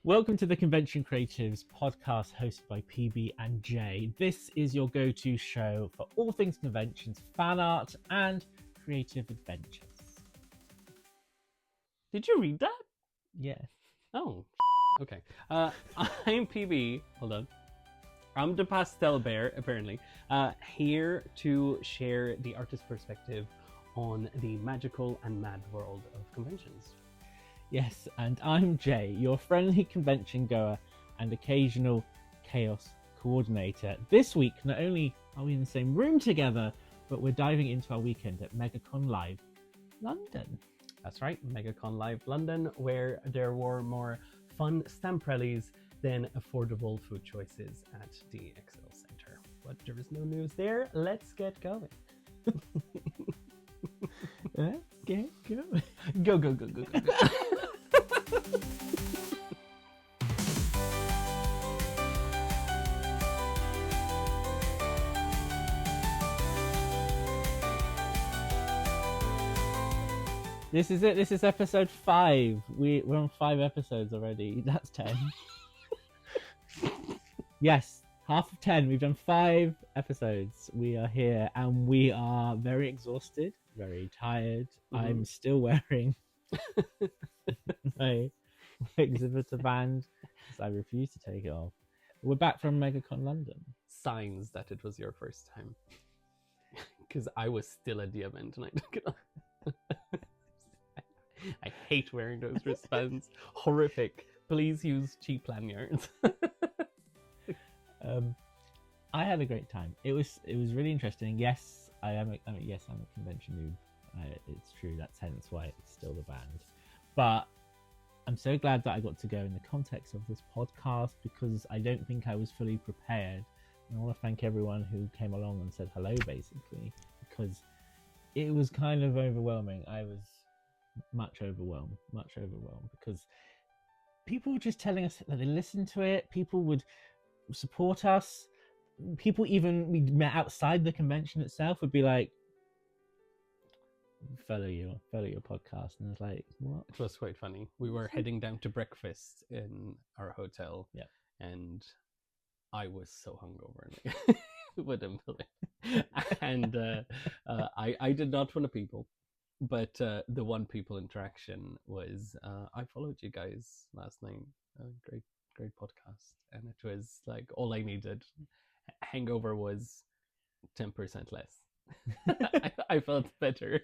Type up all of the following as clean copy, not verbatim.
Welcome to the Convention Creatives podcast hosted by PB and J. This is your go-to show for all things conventions, fan art, and creative adventures. Did you read that? Yes. Oh, okay. I'm PB. Hold on. I'm the Pastel Bear, apparently, here to share the artist perspective on the magical and mad world of conventions. Yes, and I'm Jay, your friendly convention goer and occasional chaos coordinator. This week, not only are we in the same room together, but we're diving into our weekend at MegaCon Live London. That's right, MegaCon Live London, where there were more fun stamp rallies than affordable food choices at the Excel Centre. But there is no news there. Let's get going. Let's get going. Go, go, go, go, go, go. This is it. This is episode 5. We're on 5 episodes already. That's 10. Yes, half of 10. We've done 5 episodes. We are here and we are very exhausted, very tired. Mm-hmm. I'm still wearing my exhibitor band because I refuse to take it off. We're back from MegaCon London. Signs that it was your first time. Because I was still at the event and I took it off. I hate wearing those wristbands. Horrific. Please use cheap lanyards. I had a great time. It was really interesting. Yes, I'm a convention noob. It's true. That's hence why it's still the band. But I'm so glad that I got to go in the context of this podcast because I don't think I was fully prepared. And I want to thank everyone who came along and said hello, basically, because it was kind of overwhelming. I was much overwhelmed because people were just telling us that they listened to it. People would support us. People even we met outside the convention itself would be like, follow your podcast, and it's like, what? It was quite funny. We were heading down to breakfast in our hotel, yeah, and I was so hungover, like, wouldn't believe. And I did not want to people, but the one people interaction was I followed you guys last night. Great podcast, and it was like all I needed. Hangover was 10% less. I felt better.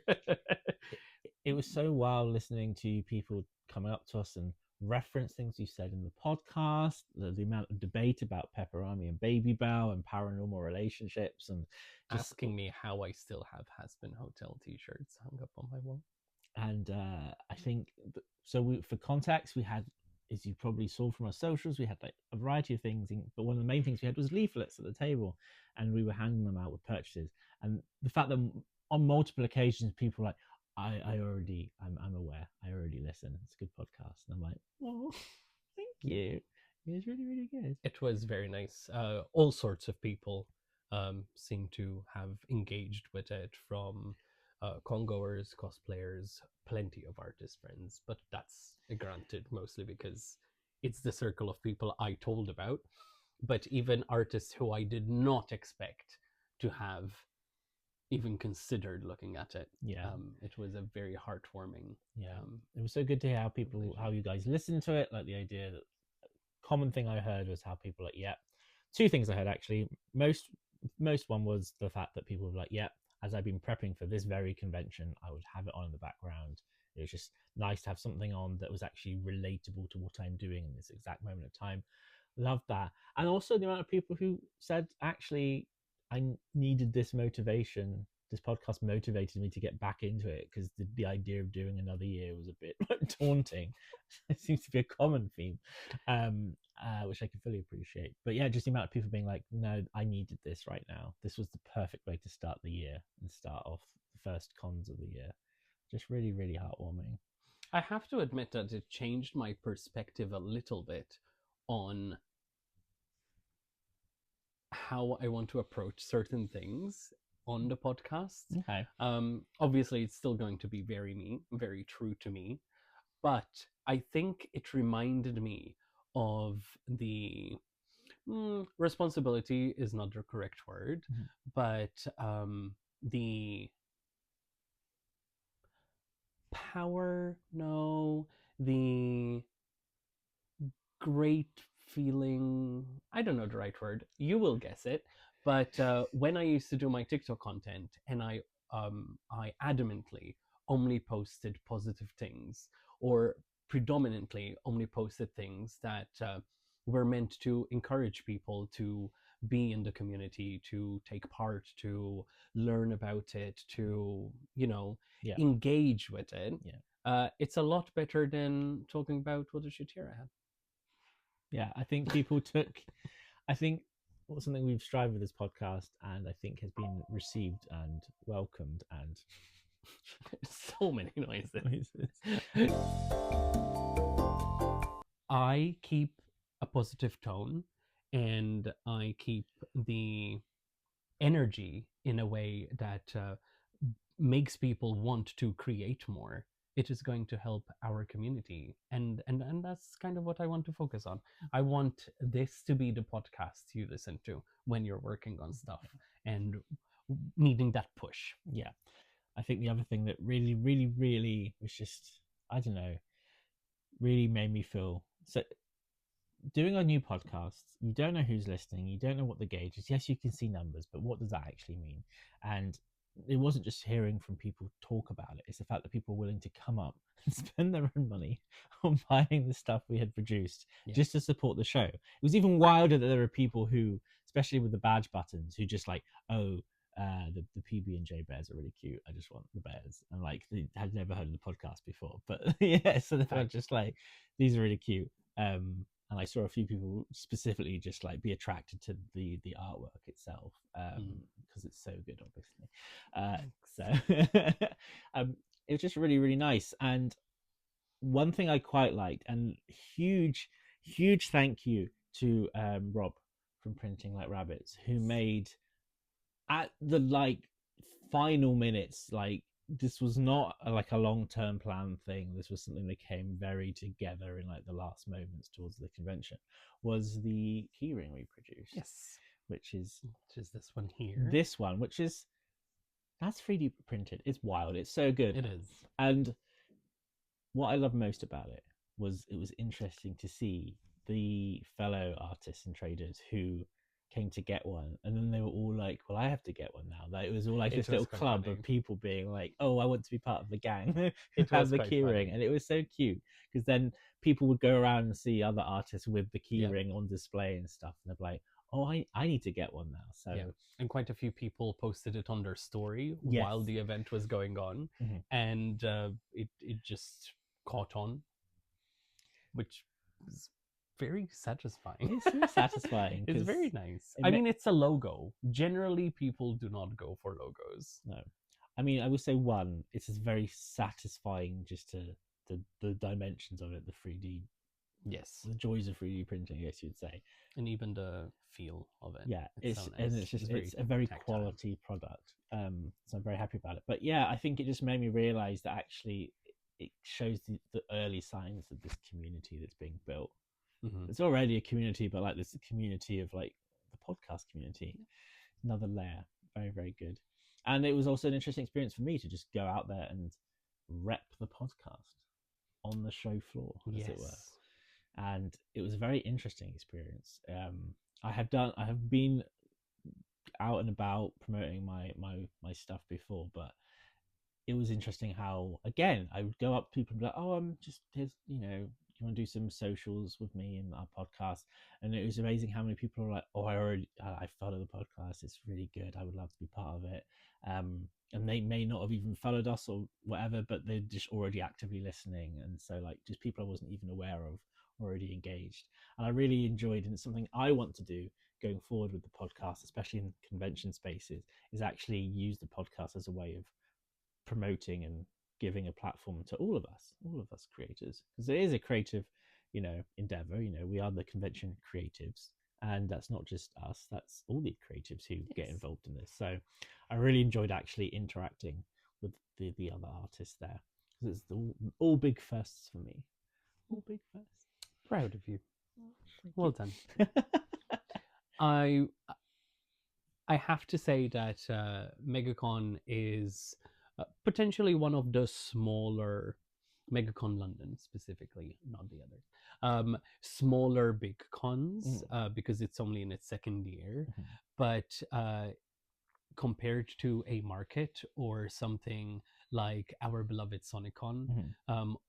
It was so wild listening to people coming up to us and reference things you said in the podcast, the amount of debate about Pepperami and Baby Bell and paranormal relationships, and just asking me how I still have Has-Been Hotel t-shirts hung up on my wall. And I think so. For context, we had, as you probably saw from our socials, we had like a variety of things, but one of the main things we had was leaflets at the table, and we were handing them out with purchases. And the fact that on multiple occasions people were like, I'm aware, I already listen, it's a good podcast, and I'm like, oh, thank you, it was really, really good. It was very nice. All sorts of people seem to have engaged with it, from congoers, cosplayers, plenty of artist friends, but that's granted mostly because it's the circle of people I told about. But even artists who I did not expect to have even considered looking at it. It was a very heartwarming. It was so good to hear how you guys listen to it. Like the idea that common thing I heard was how people like, yeah, 2 things I heard actually. Most one was the fact that people were like, yeah, as I've been prepping for this very convention, I would have it on in the background. It was just nice to have something on that was actually relatable to what I'm doing in this exact moment of time. Loved that. And also the amount of people who said, actually, I needed this motivation. This podcast motivated me to get back into it because the idea of doing another year was a bit daunting. It seems to be a common theme, which I can fully appreciate. But yeah, just the amount of people being like, no, I needed this right now. This was the perfect way to start the year and start off the first cons of the year. Just really, really heartwarming. I have to admit that it changed my perspective a little bit on how I want to approach certain things on the podcast. Okay. Obviously, it's still going to be very me, very true to me, but I think it reminded me of the responsibility is not the correct word, Mhm. but the power, no, the great feeling, I don't know the right word, you will guess it, but when I used to do my TikTok content, and I adamantly only posted positive things, or predominantly only posted things that were meant to encourage people to be in the community, to take part, to learn about it, to Yeah. engage with it. Yeah. It's a lot better than talking about what a shit year I had. Yeah, I think people took. I think what's something we've strived with this podcast, and I think has been received and welcomed, and So many noises. noises. I keep a positive tone, and I keep the energy in a way that makes people want to create more. It is going to help our community, and that's kind of what I want to focus on. I want this to be the podcast you listen to when you're working on stuff and needing that push. Yeah, I think the other thing that really, really, really was just, I don't know, really made me feel so. Doing a new podcast, you don't know who's listening, you don't know what the gauge is. Yes, you can see numbers, but what does that actually mean? And it wasn't just hearing from people talk about it, it's the fact that people were willing to come up and spend their own money on buying the stuff we had produced just to support the show. It was even wilder that there were people who, especially with the badge buttons, who just like, oh, the PB&J bears are really cute, I just want the bears, and like they had never heard of the podcast before, but yeah, so they were just like, these are really cute. And I saw a few people specifically just like be attracted to the artwork itself, because it's so good, obviously. So it was just really, really nice. And one thing I quite liked, and huge thank you to Rob from Printing Like Rabbits, who made at the like final minutes, like this was not like a long-term plan thing, this was something that came very together in like the last moments towards the convention, was the keyring we produced. Yes. Which is this one here. This one, which is, that's 3D printed. It's wild, it's so good. It is. And what I love most about it was interesting to see the fellow artists and traders who came to get one, and then they were all like, well, I have to get one now. Like, it was all like this little club of people being like, oh, I want to be part of the gang who have the keyring. And it was so cute, because then people would go around and see other artists with the keyring on display and stuff, and they're like, oh, I need to get one now. So and quite a few people posted it on their story while the event was going on, and it just caught on, which is very satisfying. It's so satisfying. It's very nice. I mean, it's a logo. Generally, people do not go for logos. No. I mean, I would say one, it's very satisfying just to the dimensions of it, the 3D. Yes. The joys of 3D printing, I guess you'd say. And even the feel of it. Yeah, it's so nice. And it's a very tactile quality product. So I'm very happy about it. But yeah, I think it just made me realize that actually it shows the early signs of this community that's being built. It's already a community, but like this community of like the podcast community, another layer. Very, very good. And it was also an interesting experience for me to just go out there and rep the podcast on the show floor, as it were. And it was a very interesting experience. I have been out and about promoting my stuff before, but it was interesting how, again, I would go up to people and be like, oh, I'm just, here's, you want to do some socials with me in our podcast? And it was amazing how many people are like, oh, I follow the podcast, it's really good, I would love to be part of it. And they may not have even followed us or whatever, but they're just already actively listening, and so like just people I wasn't even aware of already engaged. And I really enjoyed, and it's something I want to do going forward with the podcast, especially in convention spaces, is actually use the podcast as a way of promoting and giving a platform to all of us creators, because it is a creative endeavor. We are the convention creatives, and that's not just us, that's all the creatives who get involved in this. So I really enjoyed actually interacting with the other artists there, because it's all big firsts for me. All big firsts. Proud of you. Well done. I I have to say that MegaCon is potentially one of the smaller MegaCon London specifically, not the others. Smaller big cons because it's only in its second year, but compared to a market or something like our beloved Sonicon,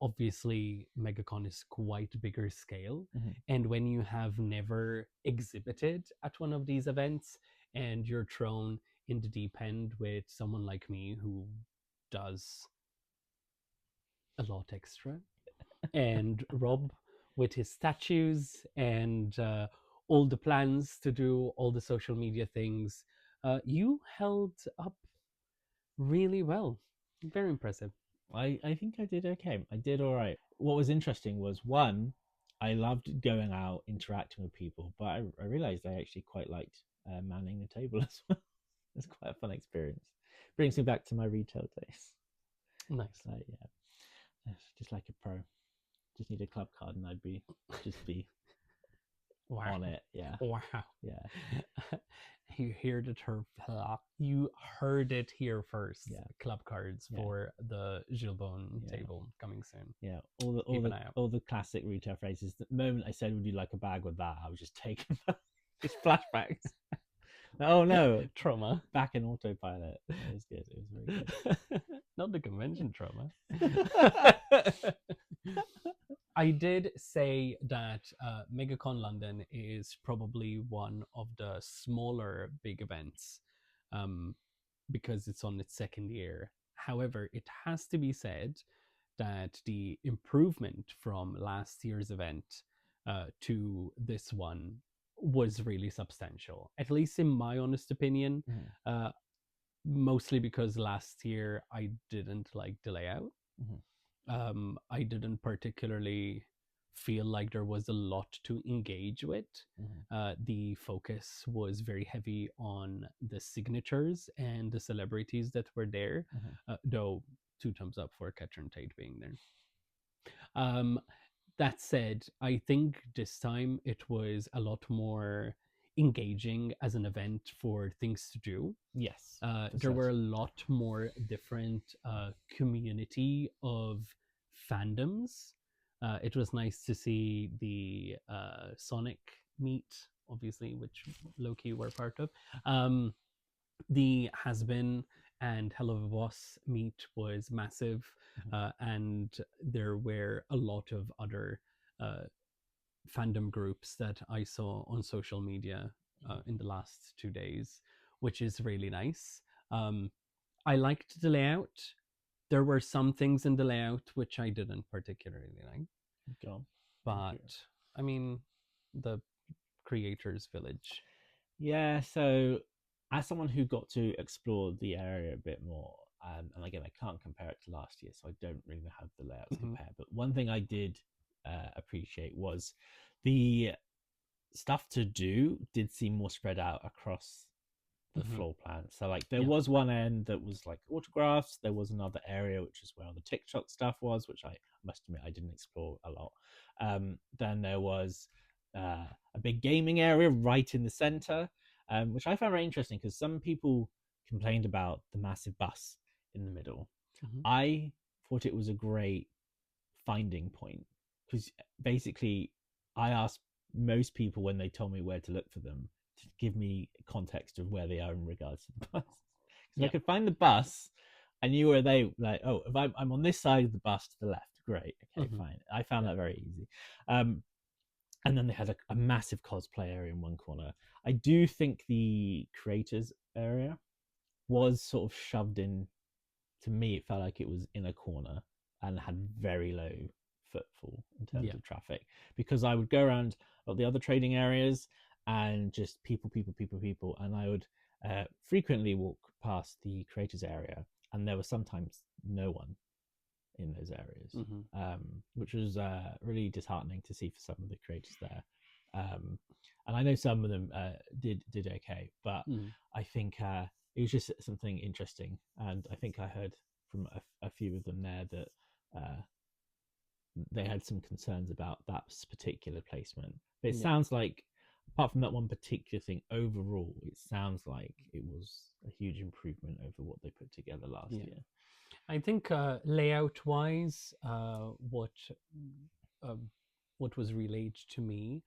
obviously MegaCon is quite bigger scale. And when you have never exhibited at one of these events and you're thrown in the deep end with someone like me who does a lot extra, and Rob with his statues and all the plans to do all the social media things, you held up really well. Very impressive. I think I did okay. I did all right. What was interesting was one, I loved going out interacting with people, but I realized I actually quite liked manning the table as well. It's quite a fun experience. Brings me back to my retail days. Nice. Like, yeah, just like a pro. Just need a club card and I'd be wow. on it. Yeah. Wow. Yeah. You heard it here first. Yeah. Club cards for the Gilbon table coming soon. Yeah. All the classic retail phrases. The moment I said, "Would you like a bag with that?" I was just taken just flashbacks. Oh no, trauma. Back in autopilot. It was good. It was very good. Not the convention trauma. I did say that MegaCon London is probably one of the smaller big events because it's on its second year. However, it has to be said that the improvement from last year's event to this one was really substantial, at least in my honest opinion. Mostly because last year I didn't like the layout. I didn't particularly feel like there was a lot to engage with. The focus was very heavy on the signatures and the celebrities that were there, though 2 thumbs up for Catherine Tate being there. That said, I think this time it was a lot more engaging as an event for things to do. Yes. There were a lot more different community of fandoms. It was nice to see the Sonic meet, obviously, which low-key we're part of. The Has-Been and Hell of a Boss meet was massive, and there were a lot of other fandom groups that I saw on social media in the last 2 days, which is really nice. I liked the layout. There were some things in the layout which I didn't particularly like. But I mean, the creators village. Yeah, so as someone who got to explore the area a bit more, and again, I can't compare it to last year, so I don't really have the layouts to compare. But one thing I did appreciate was the stuff to do did seem more spread out across the floor plan. So like there was one end that was like autographs. There was another area which is where all the TikTok stuff was, which I must admit I didn't explore a lot. Then there was a big gaming area right in the center, which I found very interesting because some people complained about the massive bus in the middle. I thought it was a great finding point because basically I asked most people when they told me where to look for them to give me context of where they are in regards to the bus. Because I could find the bus, I knew where they like. Oh, if I'm on this side of the bus to the left, great, okay, fine. I found that very easy. And then they had a massive cosplay area in one corner. I do think the creators area was sort of shoved in. To me, it felt like it was in a corner and had very low footfall in terms of traffic, because I would go around the other trading areas and just people, and I would frequently walk past the creators area, and there was sometimes no one in those areas, which was really disheartening to see for some of the creators there. And I know some of them did okay, but I think it was just something interesting, and I think I heard from a few of them there that they had some concerns about that particular placement. But it Yeah. sounds like, apart from that one particular thing, overall, it sounds like it was a huge improvement over what they put together last Yeah. year. I think layout wise, what was relayed to me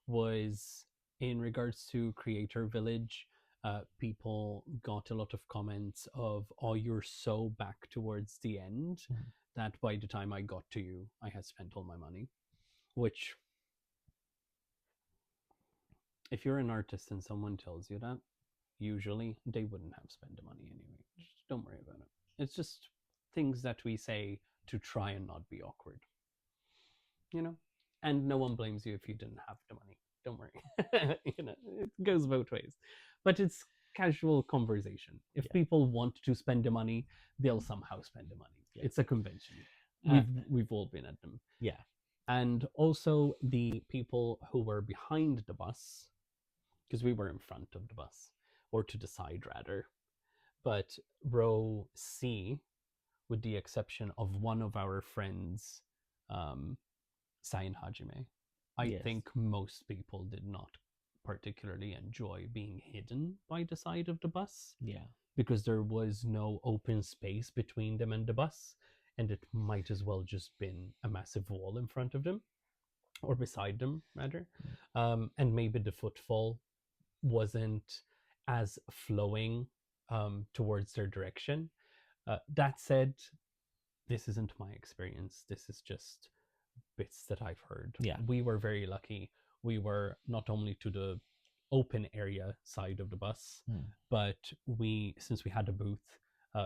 was in regards to Creator Village. People got a lot of comments of, "Oh, you're so back towards the end that by the time I got to you, I had spent all my money." Which, if you're an artist and someone tells you that, usually they wouldn't have spent the money anyway. Just don't worry about it. It's just things that we say to try and not be awkward, you know? And no one blames you if you didn't have the money. Don't worry. It goes both ways. But it's casual conversation. If Yeah. people want to spend the money, they'll somehow spend the money. Yeah. It's a convention. We've all been at them. Yeah. And also the people who were behind the bus, because we were in front of the bus, or to the side rather. But row C, with the exception of one of our friends, Sain Hajime, I think most people did not particularly enjoy being hidden by the side of the bus. Yeah. Because there was no open space between them and the bus, and it might as well just been a massive wall in front of them, or beside them rather. And maybe the footfall wasn't as flowing towards their direction. That said, this isn't my experience. This is just bits that I've heard. Yeah. We were very lucky. We were not only to the open area side of the bus, but since we had a booth,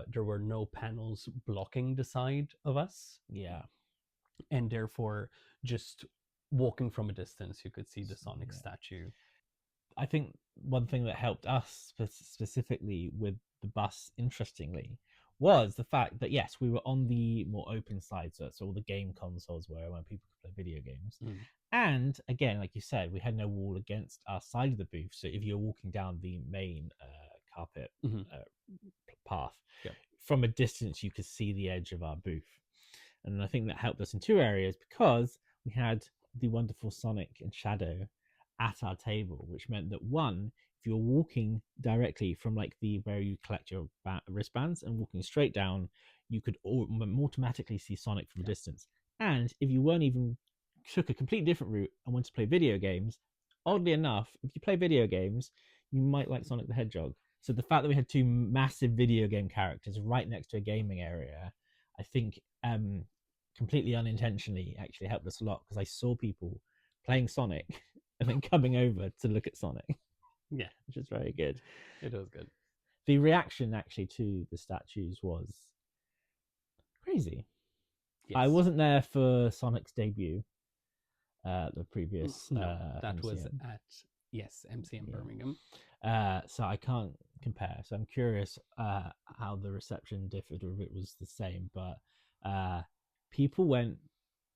there were no panels blocking the side of us. Yeah. And therefore, just walking from a distance, you could see the Sonic statue. I think one thing that helped us specifically with the bus, interestingly, was the fact that, yes, we were on the more open side, so all the game consoles were where people could play video games. And again, like you said, we had no wall against our side of the booth, so if you're walking down the main carpet path, from a distance you could see the edge of our booth. And I think that helped us in two areas, because we had the wonderful Sonic and Shadow at our table, which meant that, one, if you're walking directly from like where you collect your wristbands and walking straight down, you could automatically see Sonic from a distance. And if you weren't even took a completely different route and wanted to play video games, oddly enough, if you play video games, you might like Sonic the Hedgehog. So the fact that we had two massive video game characters right next to a gaming area, I think completely unintentionally actually helped us a lot, because I saw people playing Sonic and then coming over to look at Sonic. Yeah, which is very good. It was good. The reaction actually to the statues was crazy. Yes. I wasn't there for Sonic's debut, the previous. That MCM. was at MCM Birmingham. So I can't compare. So I'm curious how the reception differed, or if it was the same. But people went.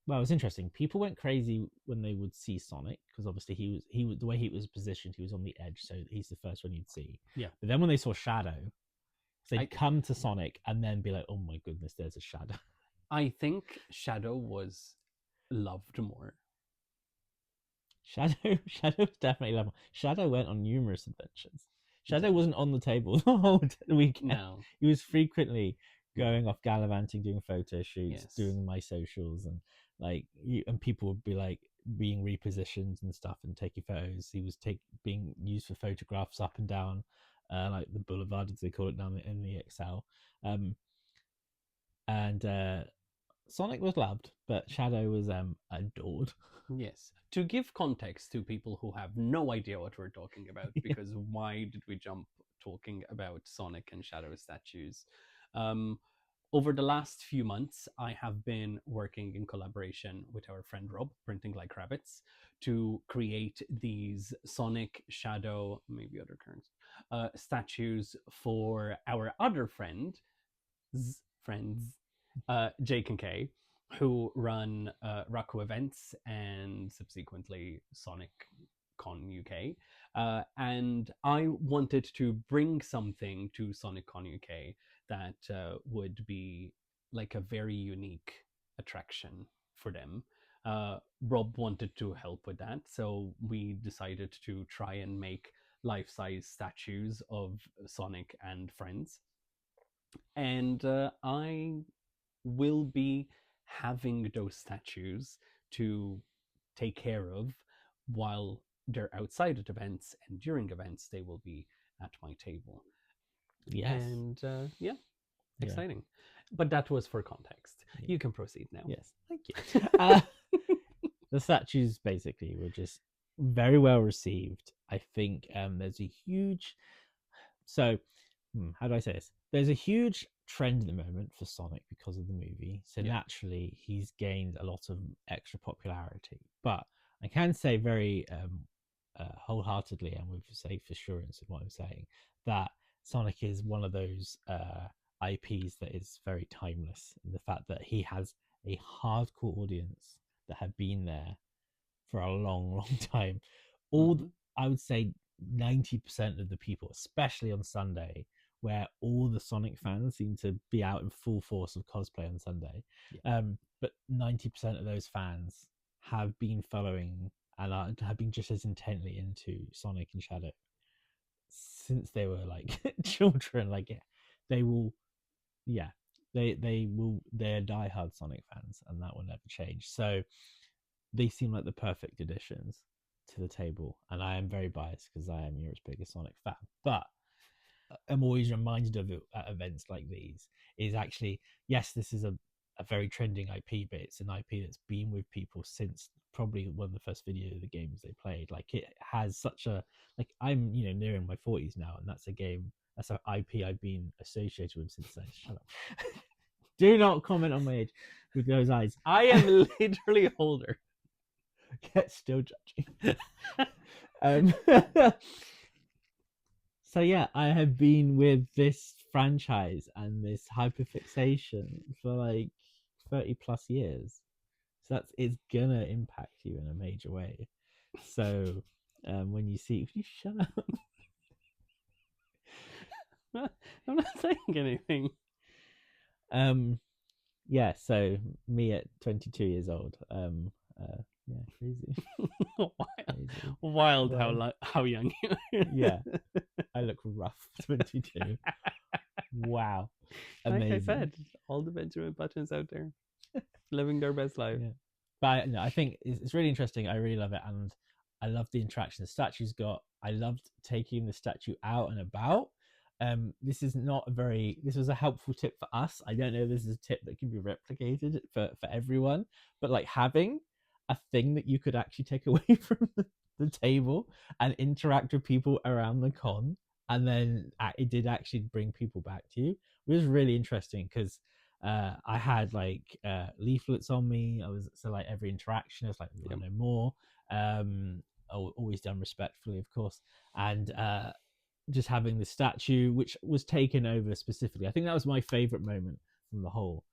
Well, it was interesting. People went crazy when they would see Sonic, because obviously he was the way he was positioned. He was on the edge, so he's the first one you'd see. Yeah. But then when they saw Shadow, they'd come to Sonic and then be like, "Oh my goodness, there's a Shadow." I think Shadow was loved more. Shadow was definitely loved. Shadow went on numerous adventures. Shadow wasn't on the table the whole weekend. No. He was frequently going off gallivanting, doing photo shoots, doing my socials, and and people would be like being repositioned and stuff and taking photos. He was being used for photographs up and down, like the boulevard, as they call it down in the XL. And Sonic was loved, but Shadow was adored. Yes. To give context to people who have no idea what we're talking about, because why did we jump talking about Sonic and Shadow statues? Over the last few months, I have been working in collaboration with our friend Rob, Printing Like Rabbits, to create these Sonic, Shadow, maybe other currents, statues for our other friends, Jake and Kay, who run Raku events and subsequently Sonic Con UK. And I wanted to bring something to Sonic Con UK that would be like a very unique attraction for them. Rob wanted to help with that, so we decided to try and make life-size statues of Sonic and friends. And I will be having those statues to take care of while they're outside at events, and during events they will be at my table. Yes. And yeah, Yeah. exciting. But that was for context. Yeah. You can proceed now. Yes. Thank you. The statues basically were just very well received. I think there's a huge how do I say this? There's a huge trend at the moment for Sonic because of the movie. So Yeah. naturally he's gained a lot of extra popularity. But I can say very wholeheartedly and with safe assurance in what I'm saying that Sonic is one of those IPs that is very timeless in the fact that he has a hardcore audience that have been there for a long, long time. I would say 90% of the people, especially on Sunday, where all the Sonic fans seem to be out in full force of cosplay on Sunday. Yeah. But 90% of those fans have been following and have been just as intently into Sonic and Shadow since they were like children. Like they will, yeah, they're diehard Sonic fans, and that will never change. So they seem like the perfect additions to the table, and I am very biased because I am Europe's biggest Sonic fan, but I'm always reminded of it at events like these. Is actually, yes, this is a very trending IP, but it's an IP that's been with people since probably one of the first video of the games they played. Like it has such a like I'm nearing my 40s now, and that's an IP I've been associated with since then. Shut up. Do not comment on my age with those eyes. I am literally older. Get still judging. So yeah, I have been with this franchise and this hyperfixation for like 30 plus years. So it's gonna impact you in a major way. So when you see, if you shut up. I'm not saying anything. Yeah, so me at 22 years old. Yeah, crazy. Wild how young you are. Yeah, I look rough. 22. Wow, amazing. Like I said, all the Benjamin Buttons out there living their best life. Yeah. But I think it's really interesting. I really love it, and I love the interaction the statue's got. I loved taking the statue out and about. This was a helpful tip for us. I don't know if this is a tip that can be replicated for everyone, but like having a thing that you could actually take away from the table and interact with people around the con, and then it did actually bring people back to you, was really interesting because I had like leaflets on me. So like every interaction I was like, no more. Always done respectfully, of course, and just having the statue, which was taken over specifically. I think that was my favorite moment from the whole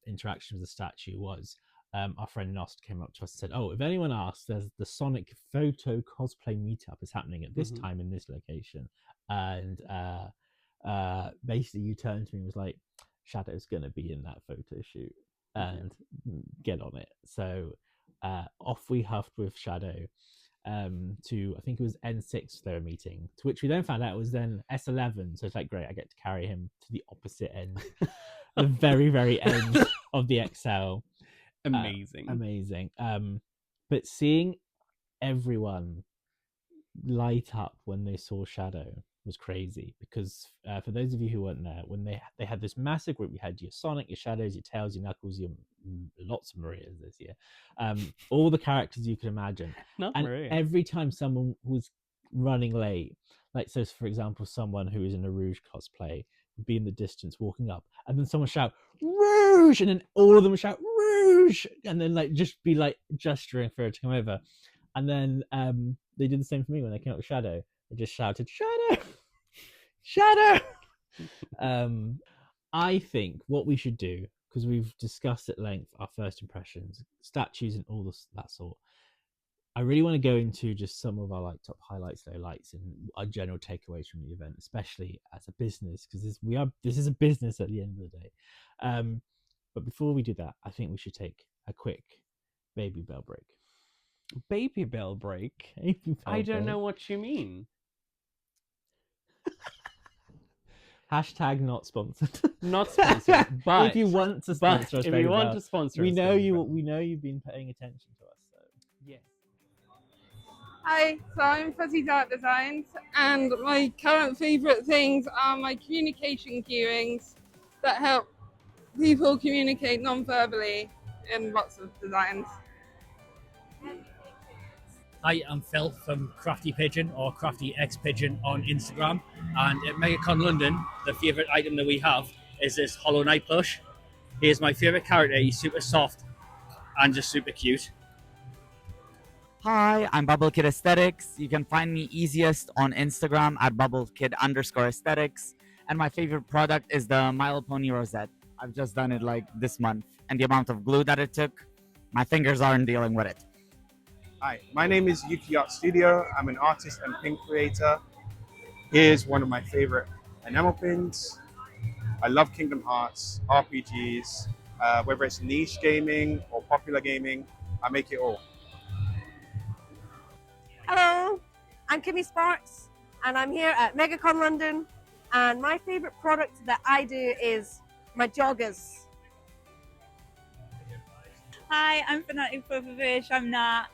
interaction with the statue was our friend Nost came up to us and said, "Oh, if anyone asks, there's the Sonic photo cosplay meetup is happening at this time in this location." And basically you turned to me and was like, Shadow's going to be in that photo shoot and get on it. So off we huffed with Shadow to, I think it was N6 they were meeting, to which we then found out it was then S11. So it's like, great, I get to carry him to the opposite end, the very, very end of the XL. Amazing. But seeing everyone light up when they saw Shadow was crazy, because for those of you who weren't there, when they had this massive group, you had your Sonic, your Shadows, your Tails, your Knuckles, your lots of Marias this year, all the characters you can imagine. And Maria. every time someone was running late, like so for example someone who is in a Rouge cosplay would be in the distance walking up, and then someone shout Rouge, and then all of them would shout Rouge, and then like just be like gesturing for it to come over. And then they did the same for me when they came up with Shadow. They just shouted, Shadow! Shadow! I think what we should do, because we've discussed at length our first impressions, statues and all that sort, I really want to go into just some of our like top highlights, lowlights, and our general takeaways from the event, especially as a business, because this is a business at the end of the day. But before we do that, I think we should take a quick Baby Bell break. Baby Bell break? Baby I Bell don't know break. what you mean. Hashtag not sponsored. Not sponsored, but if you want to but sponsor us, if Baby you want Bell, to sponsor we us, know Baby you. Bell. We know you've been paying attention to us. So Yes. Hi, so I'm Fuzzy Dart Designs, and my current favourite things are my communication keyrings that help people communicate non-verbally in lots of designs. Hi, I'm Phil from Crafty Pigeon or Crafty X Pigeon on Instagram. And at MegaCon London, the favourite item that we have is this Hollow Knight plush. He is my favourite character. He's super soft and just super cute. Hi, I'm BubbleKid Aesthetics. You can find me easiest on Instagram at BubbleKid_aesthetics. And my favorite product is the My Little Pony Rosette. I've just done it like this month. And the amount of glue that it took, my fingers aren't dealing with it. Hi, my name is Yuki Art Studio. I'm an artist and pin creator. Here's one of my favorite enamel pins. I love Kingdom Hearts, RPGs, whether it's niche gaming or popular gaming, I make it all. Hello, I'm Kimmy Sparks, and I'm here at MegaCon London. And my favourite product that I do is my joggers. Hi, I'm Fanatic Popovic. I'm Nat.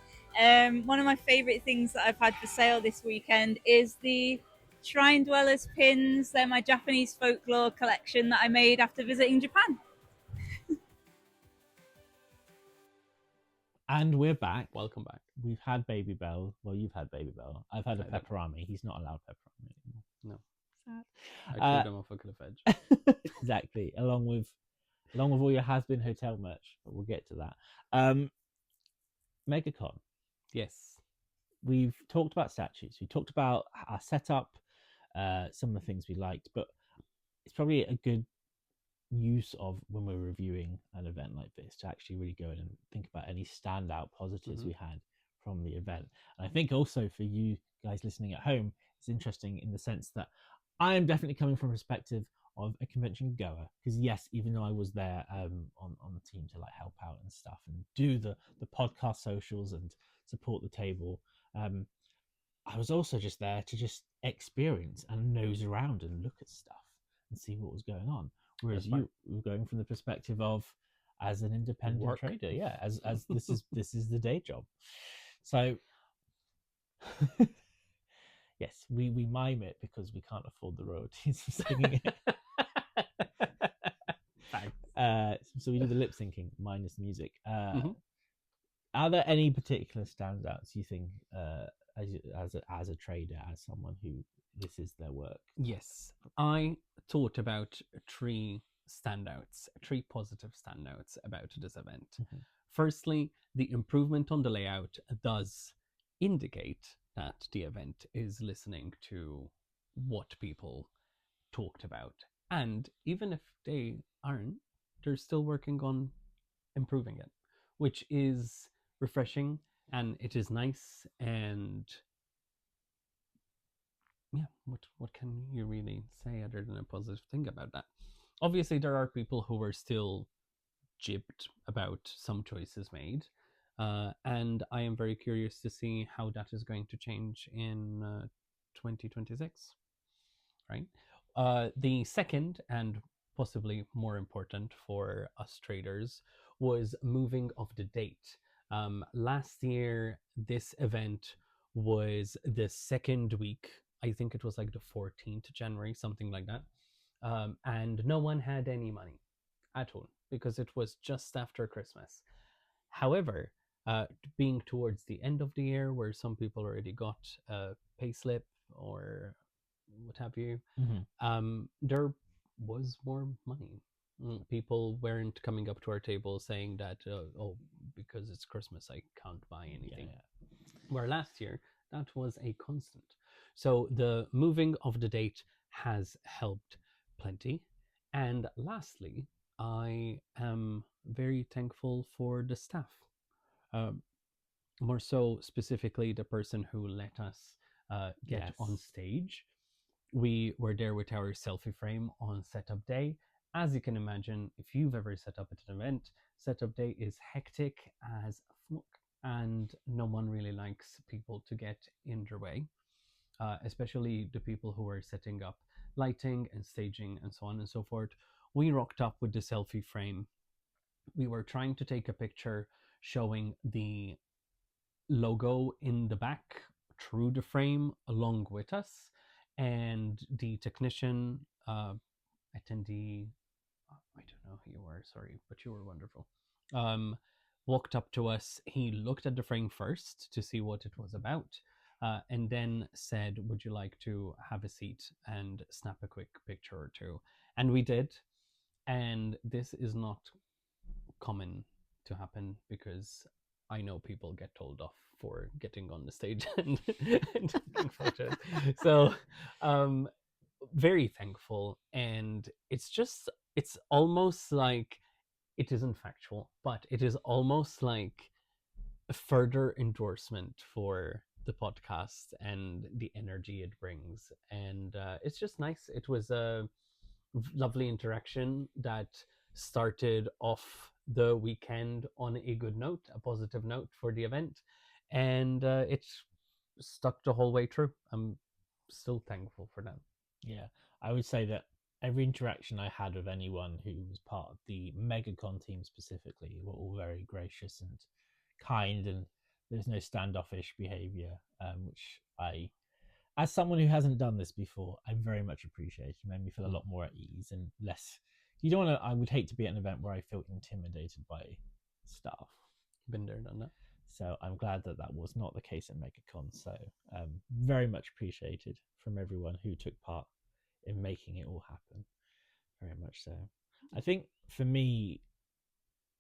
One of my favourite things that I've had for sale this weekend is the Shrine Dwellers pins. They're my Japanese folklore collection that I made after visiting Japan. And we're back. Welcome back. We've had Baby Bell. Well, you've had Baby Bell. I've had a I don't. pepperami. He's not allowed pepperami anymore. No. Sad. I threw them off a cliff edge. Exactly. Along with all your has-been hotel merch, but we'll get to that. MegaCon. Yes. We've talked about statues. We talked about our setup, some of the things we liked, but it's probably a good use of when we're reviewing an event like this to actually really go in and think about any standout positives we had from the event. And I think also for you guys listening at home, it's interesting in the sense that I am definitely coming from a perspective of a convention goer, because yes, even though I was there on the team to like help out and stuff and do the podcast socials and support the table, I was also just there to just experience and nose around and look at stuff and see what was going on. Whereas you were going from the perspective of as an independent trader, yeah, as this is the day job. So yes, we mime it because we can't afford the royalties of singing it. So we do the lip syncing minus music. Are there any particular standouts you think as a trader, as someone who this is their work? Yes, I thought about three positive standouts about this event. Firstly, the improvement on the layout does indicate that the event is listening to what people talked about. And even if they aren't, they're still working on improving it, which is refreshing and it is nice. And yeah, what can you really say other than a positive thing about that? Obviously, there are people who are still jibbed about some choices made. And I am very curious to see how that is going to change in 2026, right? The second, and possibly more important for us traders, was moving of the date. Last year, this event was the second week. I think it was like the 14th of January, something like that. And no one had any money at all because it was just after Christmas. However, being towards the end of the year where some people already got a pay slip or what have you, there was more money. People weren't coming up to our table saying that, oh, because it's Christmas, I can't buy anything. Where last year, that was a constant. So the moving of the date has helped plenty. And lastly, I am very thankful for the staff. More so specifically the person who let us get on stage. We were there with our selfie frame on setup day. As you can imagine, if you've ever set up at an event, Setup day is hectic as fuck, and no one really likes people to get in their way, especially the people who are setting up lighting and staging and so on and so forth. We rocked up with the selfie frame. We were trying to take a picture showing the logo in the back through the frame along with us, and the technician attendee, I don't know who you were, sorry, but you were wonderful, walked up to us. He looked at the frame first to see what it was about, and then said, would you like to have a seat and snap a quick picture or two? And we did. And this is not common to happen, because I know people get told off for getting on the stage and taking photos. So very thankful. And it's almost like, it isn't factual, but it is almost like a further endorsement for the podcast and the energy it brings. And it's just nice. It was a lovely interaction that started off the weekend on a good note, a positive note for the event, and it stuck the whole way through. I'm still thankful for that. Yeah, I would say that every interaction I had with anyone who was part of the MegaCon team specifically were all very gracious and kind, and there's no standoffish behavior, which I, as someone who hasn't done this before, I very much appreciate. It made me feel a lot more at ease and less. You don't want to. I would hate to be at an event where I feel intimidated by staff. Been there, done that. So I'm glad that that was not the case at MegaCon. So very much appreciated from everyone who took part in making it all happen. Very much so. I think for me,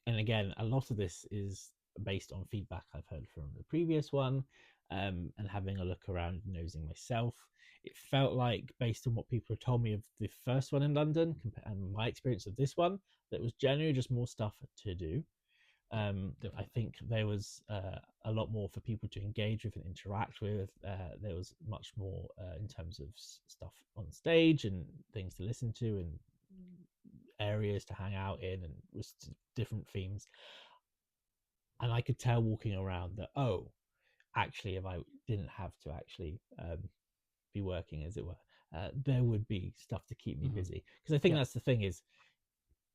and again, a lot of this is based on feedback I've heard from the previous one, and having a look around and nosing myself. It felt like, based on what people have told me of the first one in London and my experience of this one, that it was generally just more stuff to do. I think there was a lot more for people to engage with and interact with. There was much more in terms of stuff on stage and things to listen to and areas to hang out in, and was different themes. And I could tell walking around that, oh, actually, if I didn't have to actually be working, as it were, there would be stuff to keep me busy. Because I think that's the thing is,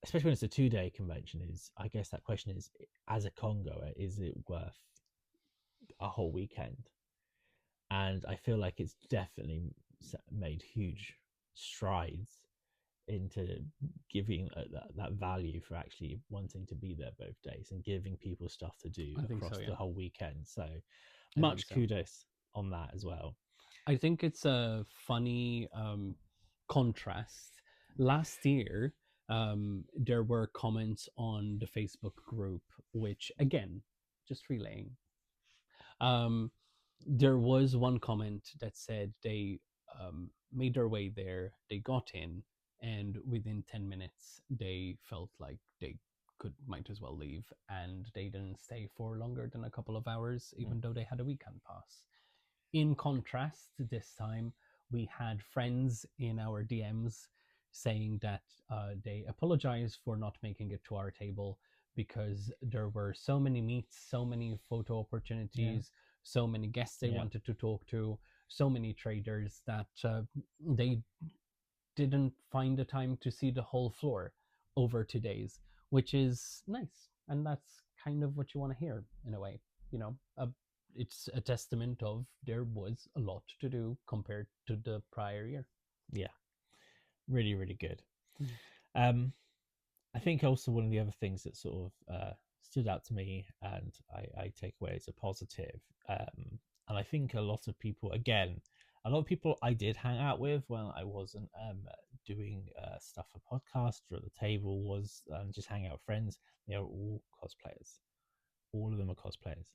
especially when it's a 2-day convention, is, I guess that question is, as a con goer, is it worth a whole weekend? And I feel like it's definitely made huge strides into giving that value for actually wanting to be there both days and giving people stuff to do across the whole weekend. So much kudos on that as well. I think it's a funny contrast. Last year, there were comments on the Facebook group, which, again, just relaying, there was one comment that said they made their way there, they got in, and within 10 minutes they felt like they might as well leave, and they didn't stay for longer than a couple of hours, even though they had a weekend pass. In contrast, this time we had friends in our DMs saying that they apologize for not making it to our table because there were so many meets, so many photo opportunities, so many guests they wanted to talk to, so many traders that they didn't find the time to see the whole floor over 2 days, which is nice. And that's kind of what you want to hear in a way, you know. It's a testament of there was a lot to do compared to the prior year. Yeah, really, really good. I think also one of the other things that sort of stood out to me and I take away as a positive, and I think a lot of people I did hang out with when I wasn't doing stuff for podcast or at the table, was just hanging out with friends. They are all cosplayers. All of them are cosplayers.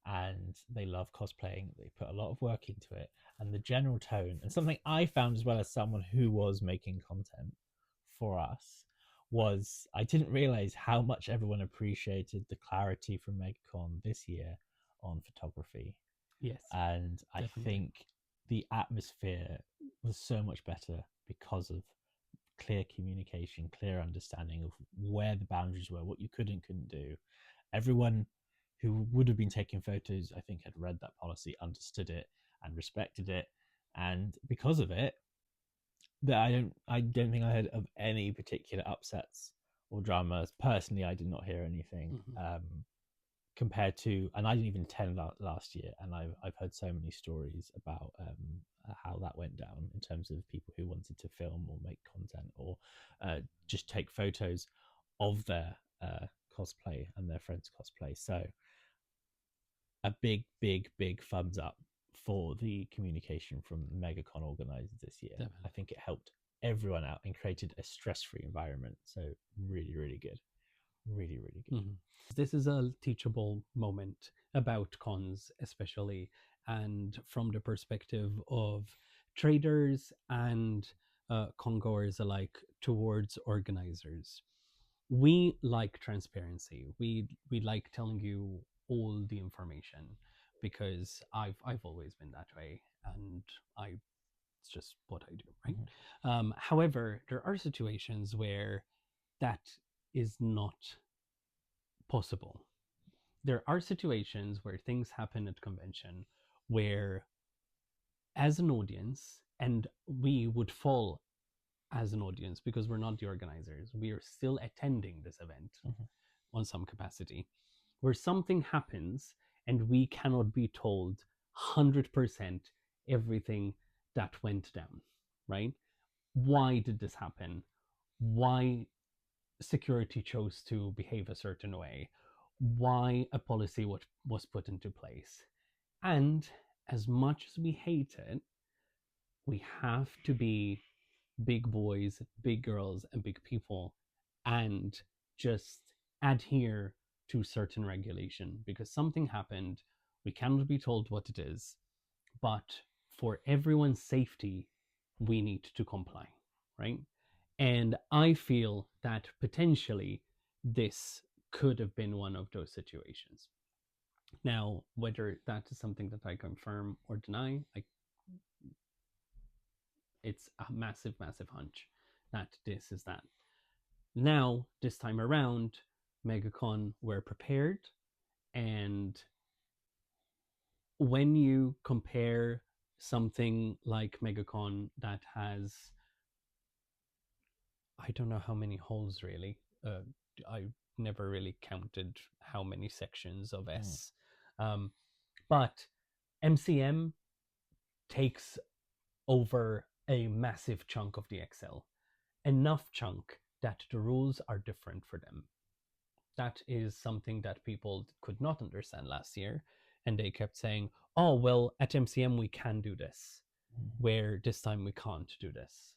And they love cosplaying. They put a lot of work into it, and the general tone, and something I found as well as someone who was making content for us, was I didn't realize how much everyone appreciated the clarity from MegaCon this year on photography. Yes, and definitely. I think the atmosphere was so much better because of clear communication, clear understanding of where the boundaries were, what you could and couldn't do. Everyone who would have been taking photos, I think, had read that policy, understood it, and respected it. And because of it, that I don't think I heard of any particular upsets or dramas. Personally, I did not hear anything. Compared to, and I didn't even attend last year, and I've heard so many stories about how that went down in terms of people who wanted to film or make content or just take photos of their cosplay and their friends' cosplay. So a big thumbs up for the communication from MegaCon organizers this year. Definitely. I think it helped everyone out and created a stress-free environment. So really good. Really good. This is a teachable moment about cons, especially, and from the perspective of traders and con-goers alike towards organizers. We like transparency. We like telling you all the information, because I've always been that way, and it's just what I do, right? However, there are situations where that is not possible. There are situations where things happen at convention where, as an audience, and we would fall as an audience because we're not the organizers, we are still attending this event on some capacity, where something happens and we cannot be told 100% everything that went down, right? Why did this happen? Why security chose to behave a certain way? Why a policy was put into place? And as much as we hate it, we have to be big boys, big girls, and big people, and just adhere to certain regulation, because something happened. We cannot be told what it is, but for everyone's safety, we need to comply, right? And I feel that potentially this could have been one of those situations. Now, whether that is something that I confirm or deny, it's a massive hunch that this is that. Now, this time around, MegaCon were prepared, and when you compare something like MegaCon that has, I don't know how many holes really. I never really counted how many sections of S. But MCM takes over a massive chunk of the Excel. Enough chunk that the rules are different for them. That is something that people could not understand last year. And they kept saying, oh, well, at MCM we can do this, where this time we can't do this.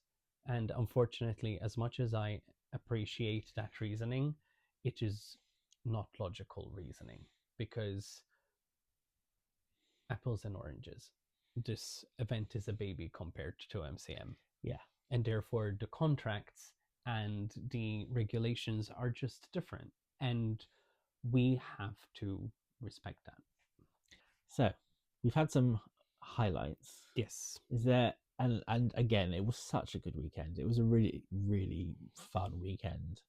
And unfortunately, as much as I appreciate that reasoning, it is not logical reasoning, because apples and oranges. This event is a baby compared to MCM. Yeah. And therefore the contracts and the regulations are just different. And we have to respect that. So we've had some highlights. Yes. Is there, and again, it was such a good weekend. It was a really fun weekend.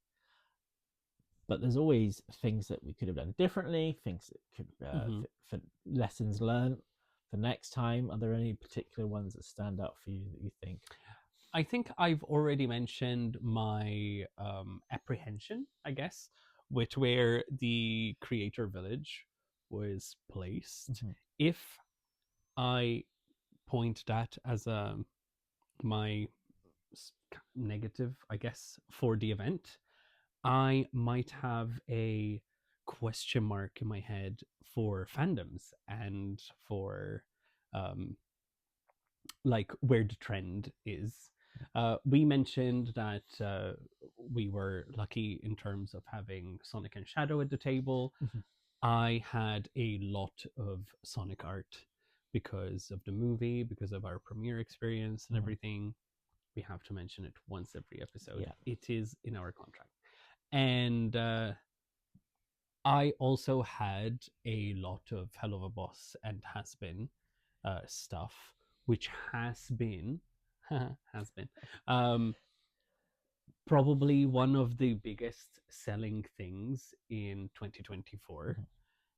But there's always things that we could have done differently, things that could for lessons learned for next time. Are there any particular ones that stand out for you that you think? I think I've already mentioned my apprehension, I guess, with where the creator village was placed. If I point that as my negative, I guess, for the event, I might have a question mark in my head for fandoms and for like where the trend is. We mentioned that we were lucky in terms of having Sonic and Shadow at the table. I had a lot of Sonic art because of the movie, because of our premiere experience and everything. We have to mention it once every episode. Yeah. It is in our contract. And I also had a lot of Hell of a Boss and Has Been stuff, which has been probably one of the biggest selling things in 2024.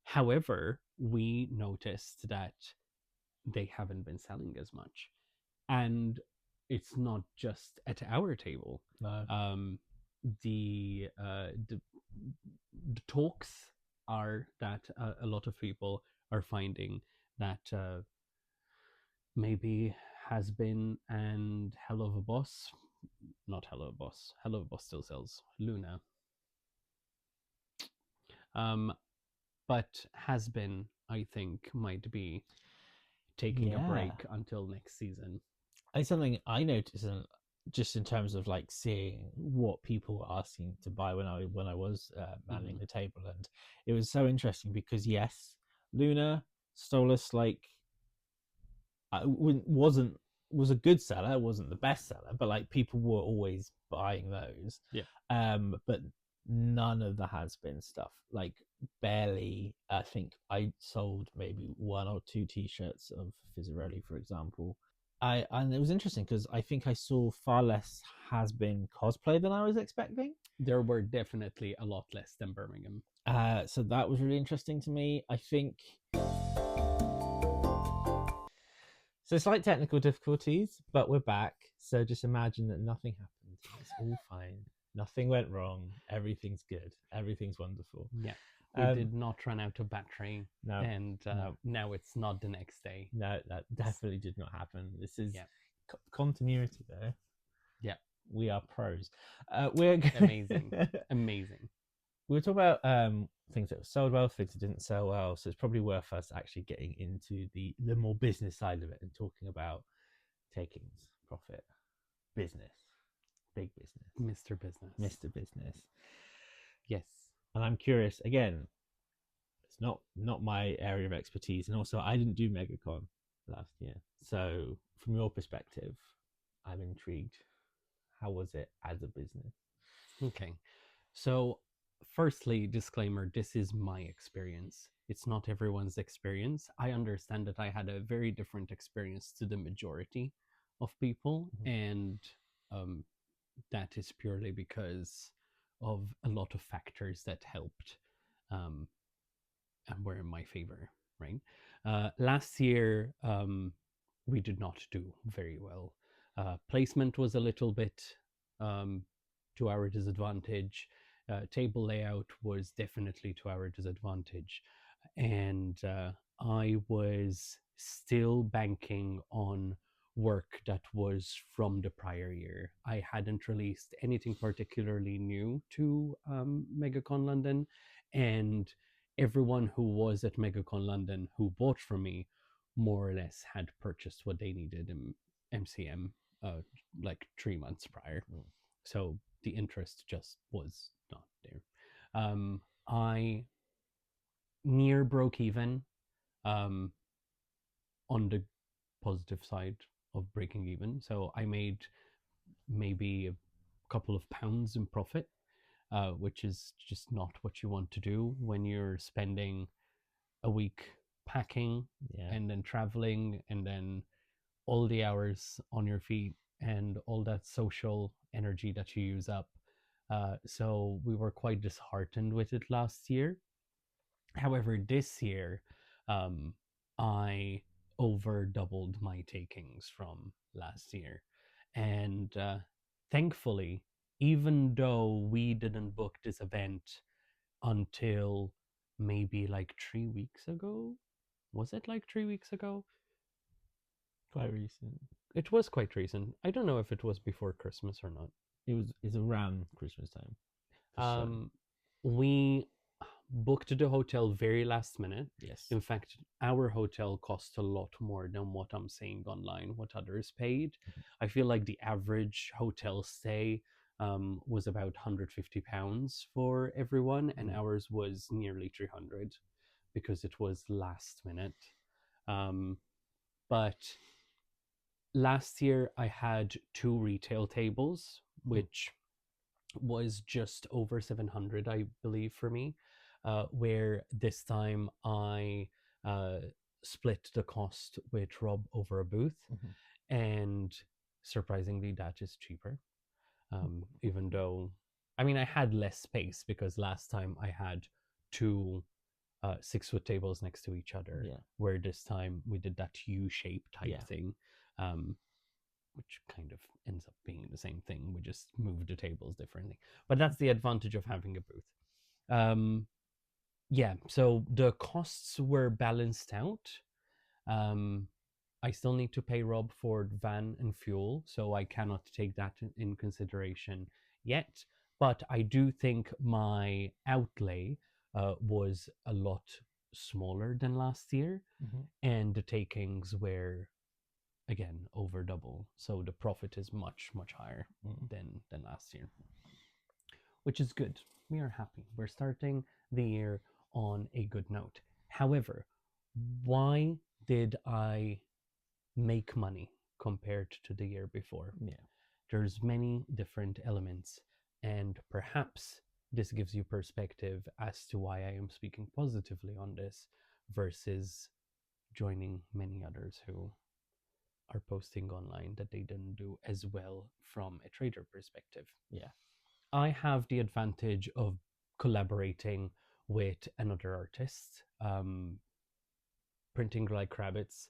However, we noticed that they haven't been selling as much. And it's not just at our table. No. The talks are that a lot of people are finding that maybe Has Been and Hell of a Boss, not Hell of a Boss, Hell of a Boss still sells, Luna. But Has Been, I think, might be taking a break until next season. It's something I noticed just in terms of like seeing what people were asking to buy when I was manning the table, and it was so interesting because yes, Luna Stolas was a good seller, wasn't the best seller, but like people were always buying those. But none of the Has Been stuff, like barely. I think I sold maybe 1 or 2 t-shirts of Fizzarelli, for example. And it was interesting because I think I saw far less Has Been cosplay than I was expecting. There were definitely a lot less than Birmingham. So that was really interesting to me. I think so. Slight technical difficulties, but we're back. So just imagine that nothing happened. It's all fine. Nothing went wrong. Everything's good. Everything's wonderful. Yeah. We did not run out of battery. No. And now it's not the next day. No, that definitely did not happen. This is continuity, though. Yeah. We are pros. We're amazing. Amazing. We were talking about things that sold well, things that didn't sell well. So it's probably worth us actually getting into the more business side of it and talking about takings, profit, business, big business. Mr. Business. Mr. Business. Yes. And I'm curious, again, it's not my area of expertise. And also, I didn't do MegaCon last year. So from your perspective, I'm intrigued. How was it as a business? Okay. So firstly, disclaimer, this is my experience. It's not everyone's experience. I understand that I had a very different experience to the majority of people. And that is purely because of a lot of factors that helped and were in my favor, right? Last year, we did not do very well. Placement was a little bit to our disadvantage. Table layout was definitely to our disadvantage. And I was still banking on work that was from the prior year. I hadn't released anything particularly new to MegaCon London, and everyone who was at MegaCon London who bought from me more or less had purchased what they needed in MCM like 3 months prior. So the interest just was not there. I near broke even on the positive side of breaking even. So I made maybe a couple of pounds in profit, which is just not what you want to do when you're spending a week packing and then traveling and then all the hours on your feet and all that social energy that you use up. So we were quite disheartened with it last year. However, this year, I over doubled my takings from last year. And thankfully, even though we didn't book this event until maybe like 3 weeks ago, was it like 3 weeks ago? Quite recent. It was quite recent. I don't know if it was before Christmas or not. It's around Christmas time. We booked the hotel very last minute. Yes. In fact, our hotel cost a lot more than what I'm seeing online, what others paid. I feel like the average hotel stay was about £150 for everyone, and ours was nearly 300 because it was last minute. But last year I had 2 retail tables, which was just over 700, I believe, for me. Where this time I split the cost with Rob over a booth, and surprisingly, that is cheaper. Even though, I mean, I had less space because last time I had two 6-foot tables next to each other, Yeah. where this time we did that U-shape type Yeah. thing, which kind of ends up being the same thing. We just moved the tables differently. But that's the advantage of having a booth. Yeah, so the costs were balanced out. I still need to pay Rob for van and fuel, so I cannot take that in consideration yet. But I do think my outlay was a lot smaller than last year, and the takings were again over double. So the profit is much higher than last year, which is good. We are happy. We're starting the year on a good note. However, why did I make money compared to the year before? Yeah. There's many different elements, and perhaps this gives you perspective as to why I am speaking positively on this versus joining many others who are posting online that they didn't do as well from a trader perspective. Yeah. I have the advantage of collaborating with another artist, printing like rabbits.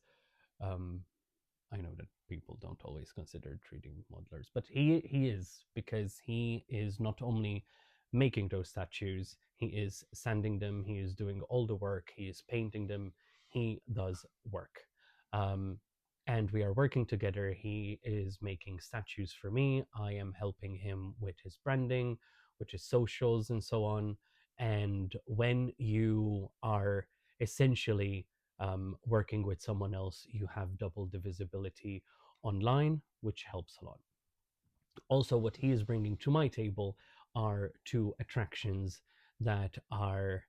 I know that people don't always consider 3D modelers, but he is, because he is not only making those statues, he is sanding them, he is doing all the work, he is painting them, he does work. And we are working together. He is making statues for me. I am helping him with his branding, with his socials, and so on. And when you are essentially working with someone else, you have double the visibility online, which helps a lot. Also, what he is bringing to my table are two attractions that are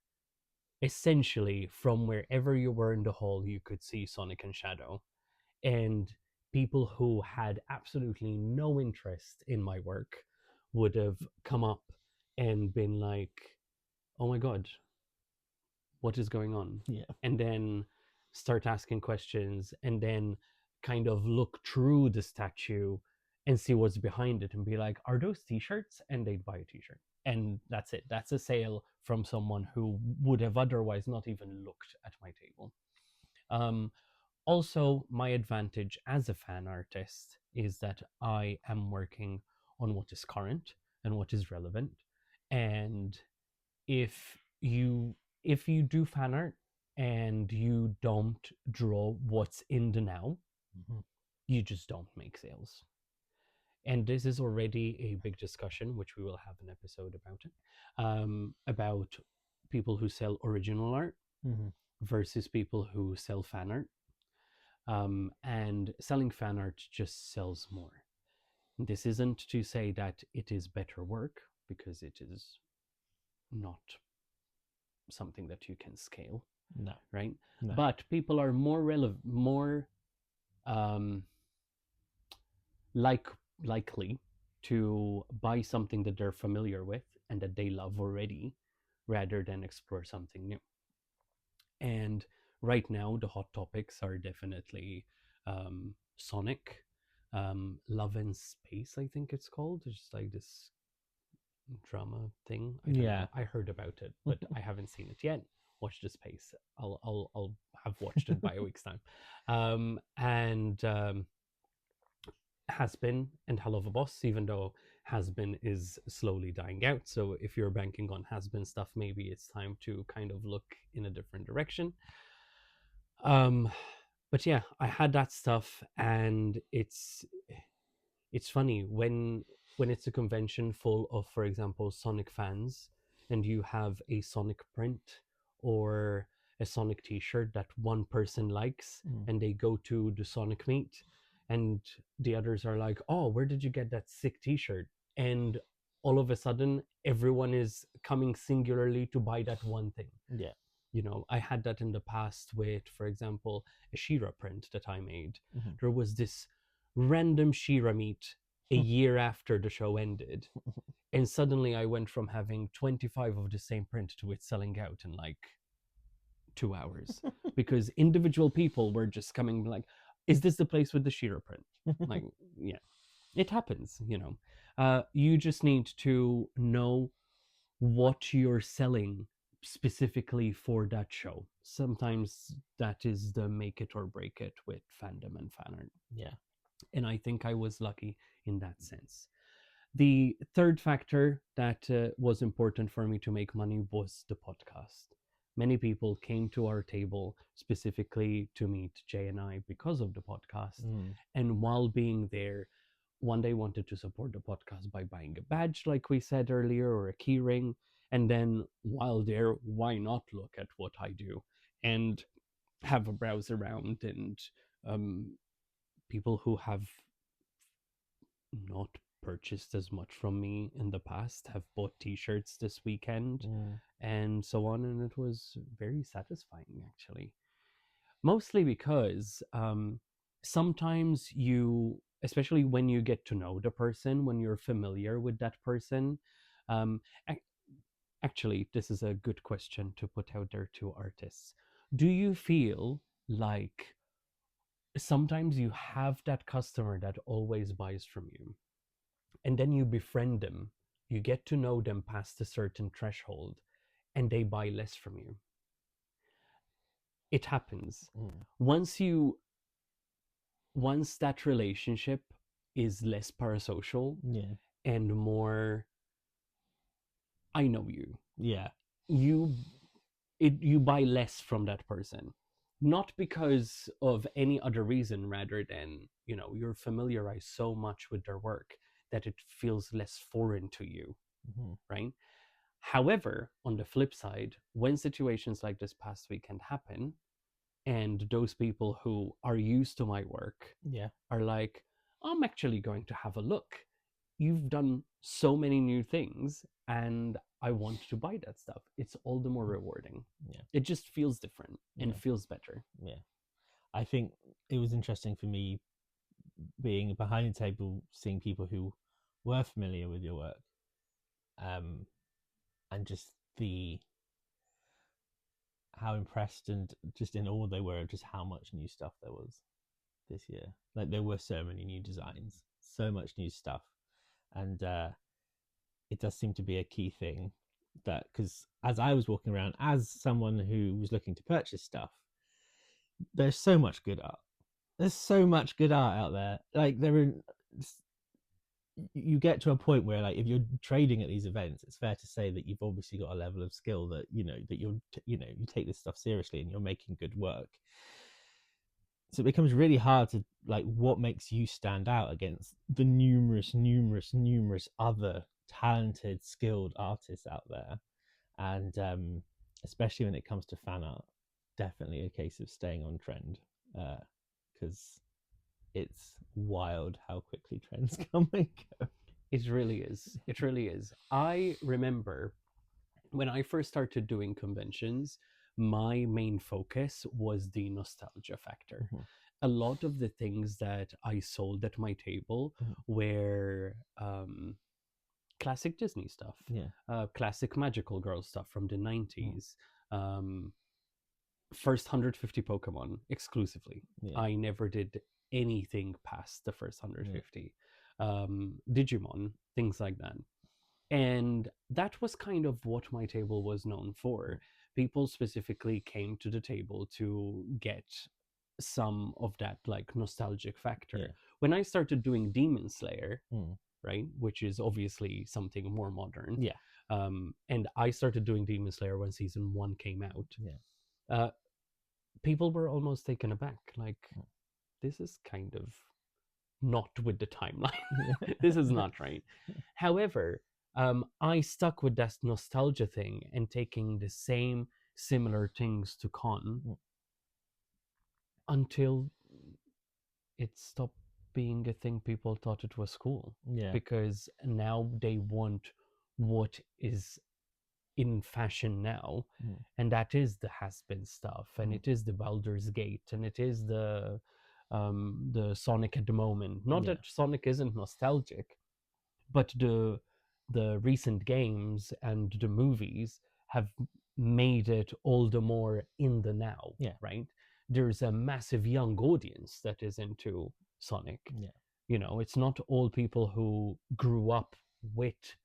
essentially from wherever you were in the hall, you could see Sonic and Shadow. And people who had absolutely no interest in my work would have come up and been like, oh my God, what is going on? Yeah. And then start asking questions, and then kind of look through the statue and see what's behind it and be like, are those t-shirts? And they'd buy a t-shirt. And that's it. That's a sale from someone who would have otherwise not even looked at my table. Also, my advantage as a fan artist is that I am working on what is current and what is relevant. And if you do fan art and you don't draw what's in the now, you just don't make sales. And this is already a big discussion, which we will have an episode about it, about people who sell original art versus people who sell fan art. And selling fan art just sells more. This isn't to say that it is better work, because it is not something that you can scale. No. Right? No. But people are more likely to buy something that they're familiar with and that they love already, rather than explore something new. And right now, the hot topics are definitely Sonic, Love and Space, I think it's called. It's just like this drama thing. I don't know. I heard about it, but I haven't seen it yet. Watch the space. I'll have watched it by a week's time. And Has-Been and Hell of a Boss, even though Has-Been is slowly dying out. So if you're banking on Has-Been stuff, maybe it's time to kind of look in a different direction. But yeah, I had that stuff, and it's funny when it's a convention full of, for example, Sonic fans, and you have a Sonic print or a Sonic t-shirt that one person likes, and they go to the Sonic meet, and the others are like, oh, where did you get that sick t-shirt? And all of a sudden, everyone is coming singularly to buy that one thing. Yeah. You know, I had that in the past with, for example, a She-Ra print that I made. There was this random She-Ra meet a year after the show ended. And suddenly I went from having 25 of the same print to it selling out in like 2 hours. Because individual people were just coming like, is this the place with the She-Ra print? Like, yeah. it happens, you know. You just need to know what you're selling specifically for that show. Sometimes that is the make it or break it with fandom and fan art. Yeah. And I think I was lucky in that sense. The third factor that was important for me to make money was the podcast. Many people came to our table specifically to meet Jay and I because of the podcast. And while being there, one day wanted to support the podcast by buying a badge, like we said earlier, or a key ring. And then while there, why not look at what I do and have a browse around, and people who have not purchased as much from me in the past have bought t-shirts this weekend and so on, and it was very satisfying, actually. Mostly because sometimes you, especially when you get to know the person, when you're familiar with that person, actually, this is a good question to put out there to artists. Do you feel like sometimes you have that customer that always buys from you, and then you befriend them, you get to know them past a certain threshold, and they buy less from you? It happens. Once that relationship is less parasocial and more, I know you. Yeah. You buy less from that person, not because of any other reason, rather than, you know, you're familiarized so much with their work that it feels less foreign to you, right? However, on the flip side, when situations like this past weekend happen, and those people who are used to my work are like, I'm actually going to have a look. You've done so many new things, and I want to buy that stuff. It's all the more rewarding. Yeah. It just feels different and feels better. Yeah. I think it was interesting for me being behind the table, seeing people who were familiar with your work, and just how impressed and just in awe they were of just how much new stuff there was this year. Like, there were so many new designs, so much new stuff, and it does seem to be a key thing, that because as I was walking around as someone who was looking to purchase stuff, there's so much good art. There's so much good art out there. Like, you get to a point where, like, if you're trading at these events, it's fair to say that you've obviously got a level of skill that, you know, that you take this stuff seriously and you're making good work. So it becomes really hard to, like, what makes you stand out against the numerous other talented, skilled artists out there. And especially when it comes to fan art, definitely a case of staying on trend, because it's wild how quickly trends come and go. It really is. It really is. I remember when I first started doing conventions, my main focus was the nostalgia factor. A lot of the things that I sold at my table were classic Disney stuff, classic magical girl stuff from the 90s, first 150 Pokemon exclusively. I never did anything past the first 150. Digimon, things like that. And that was kind of what my table was known for. People specifically came to the table to get some of that, like, nostalgic factor. When I started doing Demon Slayer, right, which is obviously something more modern, and I started doing Demon Slayer when season 1 came out, people were almost taken aback, like, this is kind of not with the timeline. This is not right. However, I stuck with that nostalgia thing and taking the same similar things to con until it stopped being a thing people thought it was cool. Because now they want what is in fashion now, and that is the has-been stuff, and it is the Baldur's Gate, and it is the Sonic at the moment. Not that Sonic isn't nostalgic, but the recent games and the movies have made it all the more in the now, right? There's a massive young audience that is into Sonic. You know, it's not all people who grew up with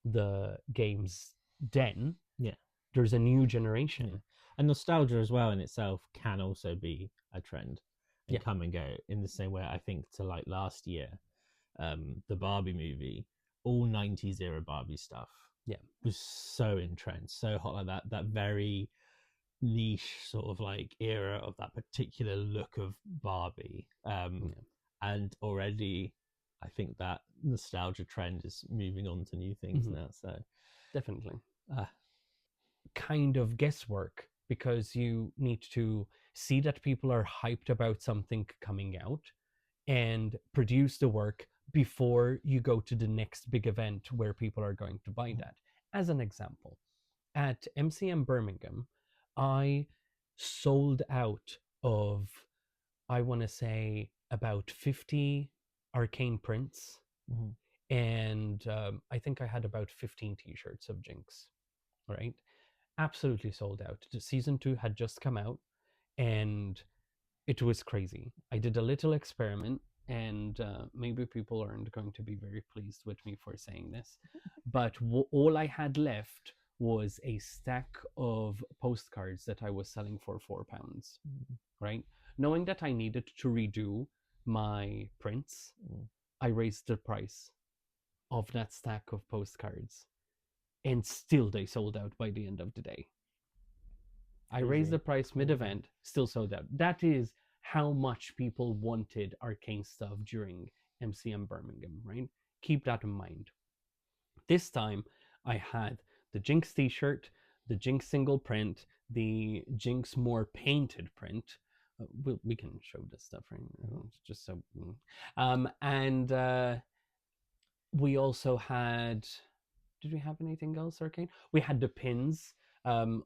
the games then. Yeah. There's a new generation. Yeah. And nostalgia as well in itself can also be a trend and Yeah. come and go in the same way. I think to like last year, the Barbie movie, all 90s era Barbie stuff was so in trend, so hot, like that very niche sort of like era of that particular look of Barbie. And already I think that nostalgia trend is moving on to new things now. So definitely kind of guesswork, because you need to see that people are hyped about something coming out and produce the work before you go to the next big event where people are going to buy that. As an example, at MCM Birmingham, I sold out of, I want to say, about 50 arcane prints, and I think I had about 15 t-shirts of Jinx, right? Absolutely sold out. The season 2 had just come out, and it was crazy. I did a little experiment, and maybe people aren't going to be very pleased with me for saying this, but all I had left was a stack of postcards that I was selling for £4, right? Knowing that I needed to redo my prints, I raised the price of that stack of postcards, and still they sold out by the end of the day. I raised the price mid-event, still sold out. That is how much people wanted arcane stuff during MCM Birmingham, right? Keep that in mind. This time I had the Jinx t-shirt, the Jinx single print, the Jinx more painted print. We can show this stuff right now, just so. And we also had. Did we have anything else arcane? We had the pins.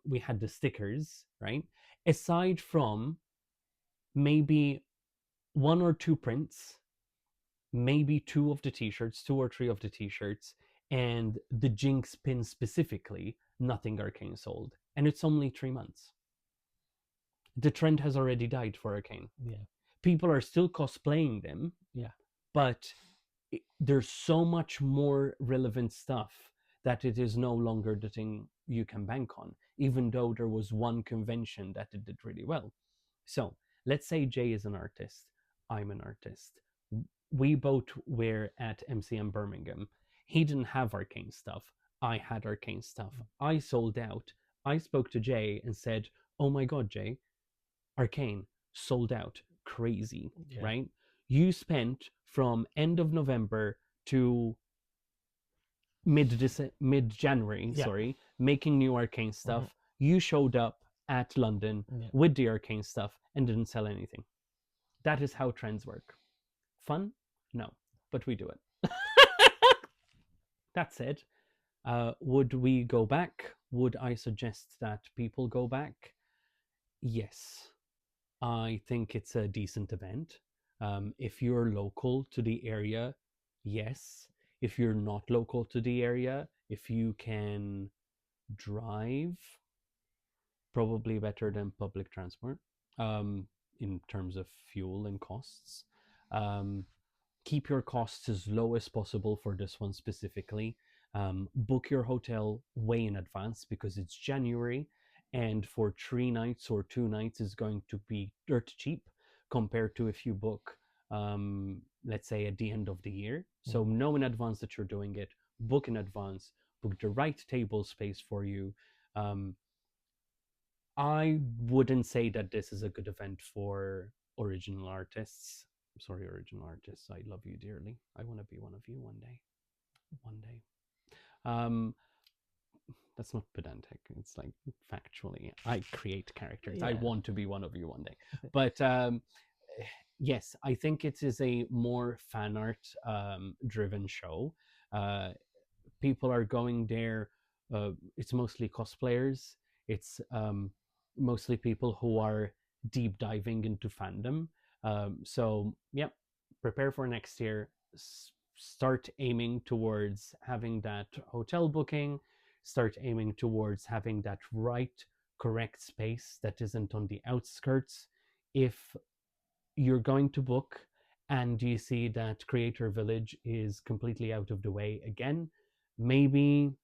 We had the stickers, right? Aside from maybe 1 or 2 prints, maybe 2 of the t-shirts, 2 or 3 of the t-shirts, and the Jinx pin specifically, nothing arcane sold. And it's only 3 months. The trend has already died for arcane. Yeah. People are still cosplaying them. Yeah. But there's so much more relevant stuff that it is no longer the thing you can bank on, even though there was one convention that it did really well. So let's say Jay is an artist, I'm an artist. We both were at MCM Birmingham. He didn't have arcane stuff. I had arcane stuff. I sold out. I spoke to Jay and said, oh my God, Jay, arcane sold out. Crazy, right? You spent from end of November to mid-January, making new arcane stuff. You showed up at London with the arcane stuff and didn't sell anything. That is how trends work. Fun? No, but we do it. That said, would we go back? Would I suggest that people go back? Yes. I think it's a decent event. If you're local to the area, yes. If you're not local to the area, if you can drive, probably better than public transport in terms of fuel and costs. Keep your costs as low as possible for this one specifically. Book your hotel way in advance because it's January, and for 3 nights or 2 nights is going to be dirt cheap compared to if you book, let's say, at the end of the year. So know in advance that you're doing it, book in advance, book the right table space for you. I wouldn't say that this is a good event for original artists. I'm sorry, original artists, I love you dearly. I want to be one of you one day. One day. That's not pedantic. It's like factually, I create characters. I want to be one of you one day. But yes, I think it is a more fan art driven show. People are going there. It's mostly cosplayers. It's mostly people who are deep diving into fandom. So yeah, prepare for next year. Start aiming towards having that hotel booking. Start aiming towards having that right, correct space that isn't on the outskirts. If you're going to book and you see that Creator Village is completely out of the way again, maybe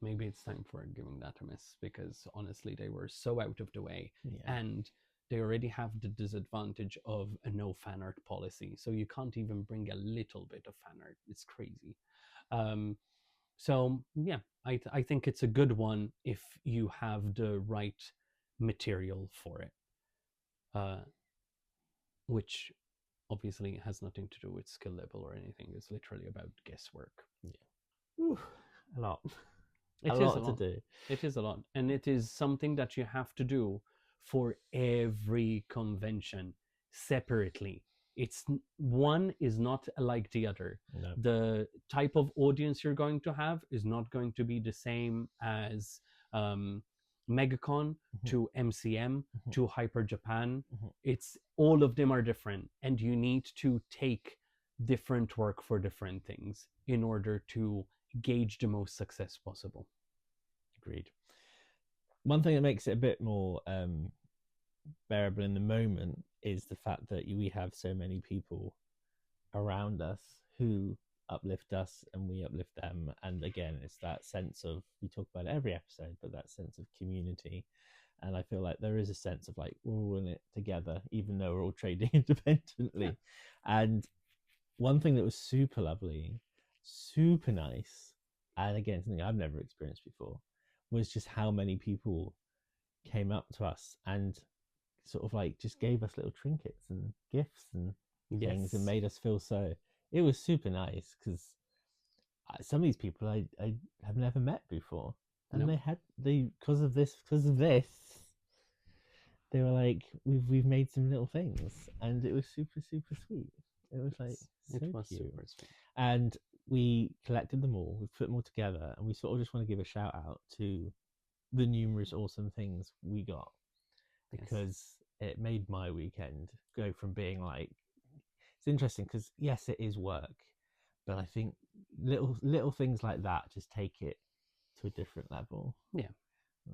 it's time for giving that a miss, because honestly they were so out of the way, Yeah. and they already have the disadvantage of a no fan art policy, so you can't even bring a little bit of fan art. It's crazy. So yeah, I think it's a good one if you have the right material for it, which obviously has nothing to do with skill level or anything. It's literally about guesswork. Ooh, a lot. It a is lot a lot. to do. It is a lot, and it is something that you have to do for every convention separately. One is not like the other. No. The type of audience you're going to have is not going to be the same as MegaCon to MCM to Hyper Japan. It's all of them are different, and you need to take different work for different things in order to gauge the most success possible. Agreed. One thing that makes it a bit more bearable in the moment is the fact that we have so many people around us who uplift us and we uplift them. And again, it's that sense of, we talk about it every episode, but that sense of community. And I feel like there is a sense of like, we're all in it together, even though we're all trading independently. And one thing that was super lovely, super nice, and again, something I've never experienced before, was just how many people came up to us and sort of like just gave us little trinkets and gifts and things and made us feel so. It was super nice, because some of these people I have never met before, and because of this they were like, we've made some little things, and it was super sweet. It was like It was cute. super sweet. And we collected them all, we put them all together, and we sort of just want to give a shout out to the numerous awesome things we got, because it made my weekend go from being like, it's interesting because yes, it is work, but I think little things like that just take it to a different level. Yeah.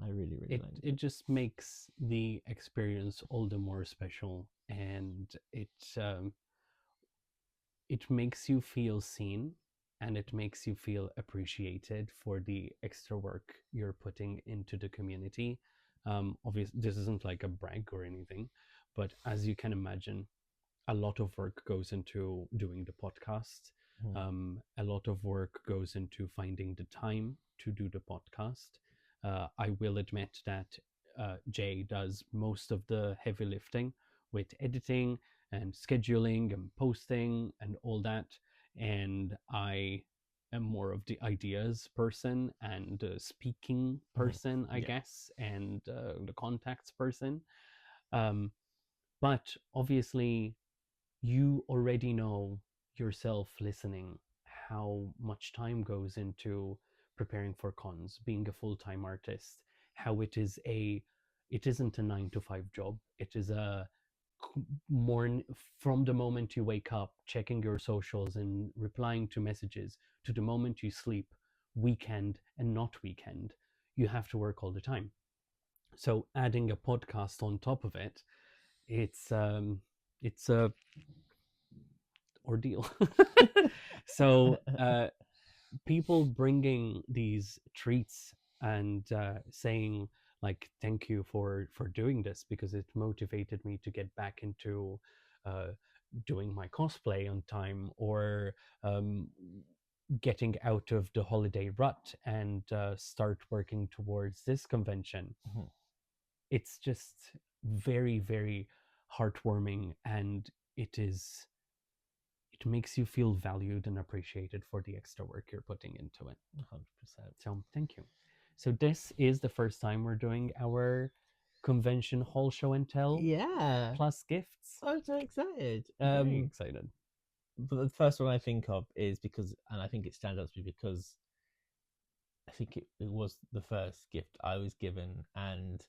I really liked it. It just makes the experience all the more special, and it makes you feel seen, and it makes you feel appreciated for the extra work you're putting into the community. Obviously, this isn't like a brag or anything, but as you can imagine, a lot of work goes into doing the podcast. A lot of work goes into finding the time to do the podcast. I will admit that Jay does most of the heavy lifting with editing and scheduling and posting and all that, and I am more of the ideas person and speaking person, I guess, and the contacts person. But obviously, you already know yourself listening how much time goes into preparing for cons, being a full-time artist, how it isn't a 9 to 5 job. It is a from the moment you wake up, checking your socials and replying to messages, to the moment you sleep, weekend and not weekend, you have to work all the time. So adding a podcast on top of it, it's a ordeal. So people bringing these treats and saying like, thank you for doing this, because it motivated me to get back into doing my cosplay on time, or getting out of the holiday rut and start working towards this convention. It's just very, very heartwarming, and it makes you feel valued and appreciated for the extra work you're putting into it. 100%. So thank you. So this is the first time we're doing our convention hall show and tell. Yeah. Plus gifts. I'm so excited. Very excited. But the first one I think of is because, and I think it stands out to me because I think it was the first gift I was given, and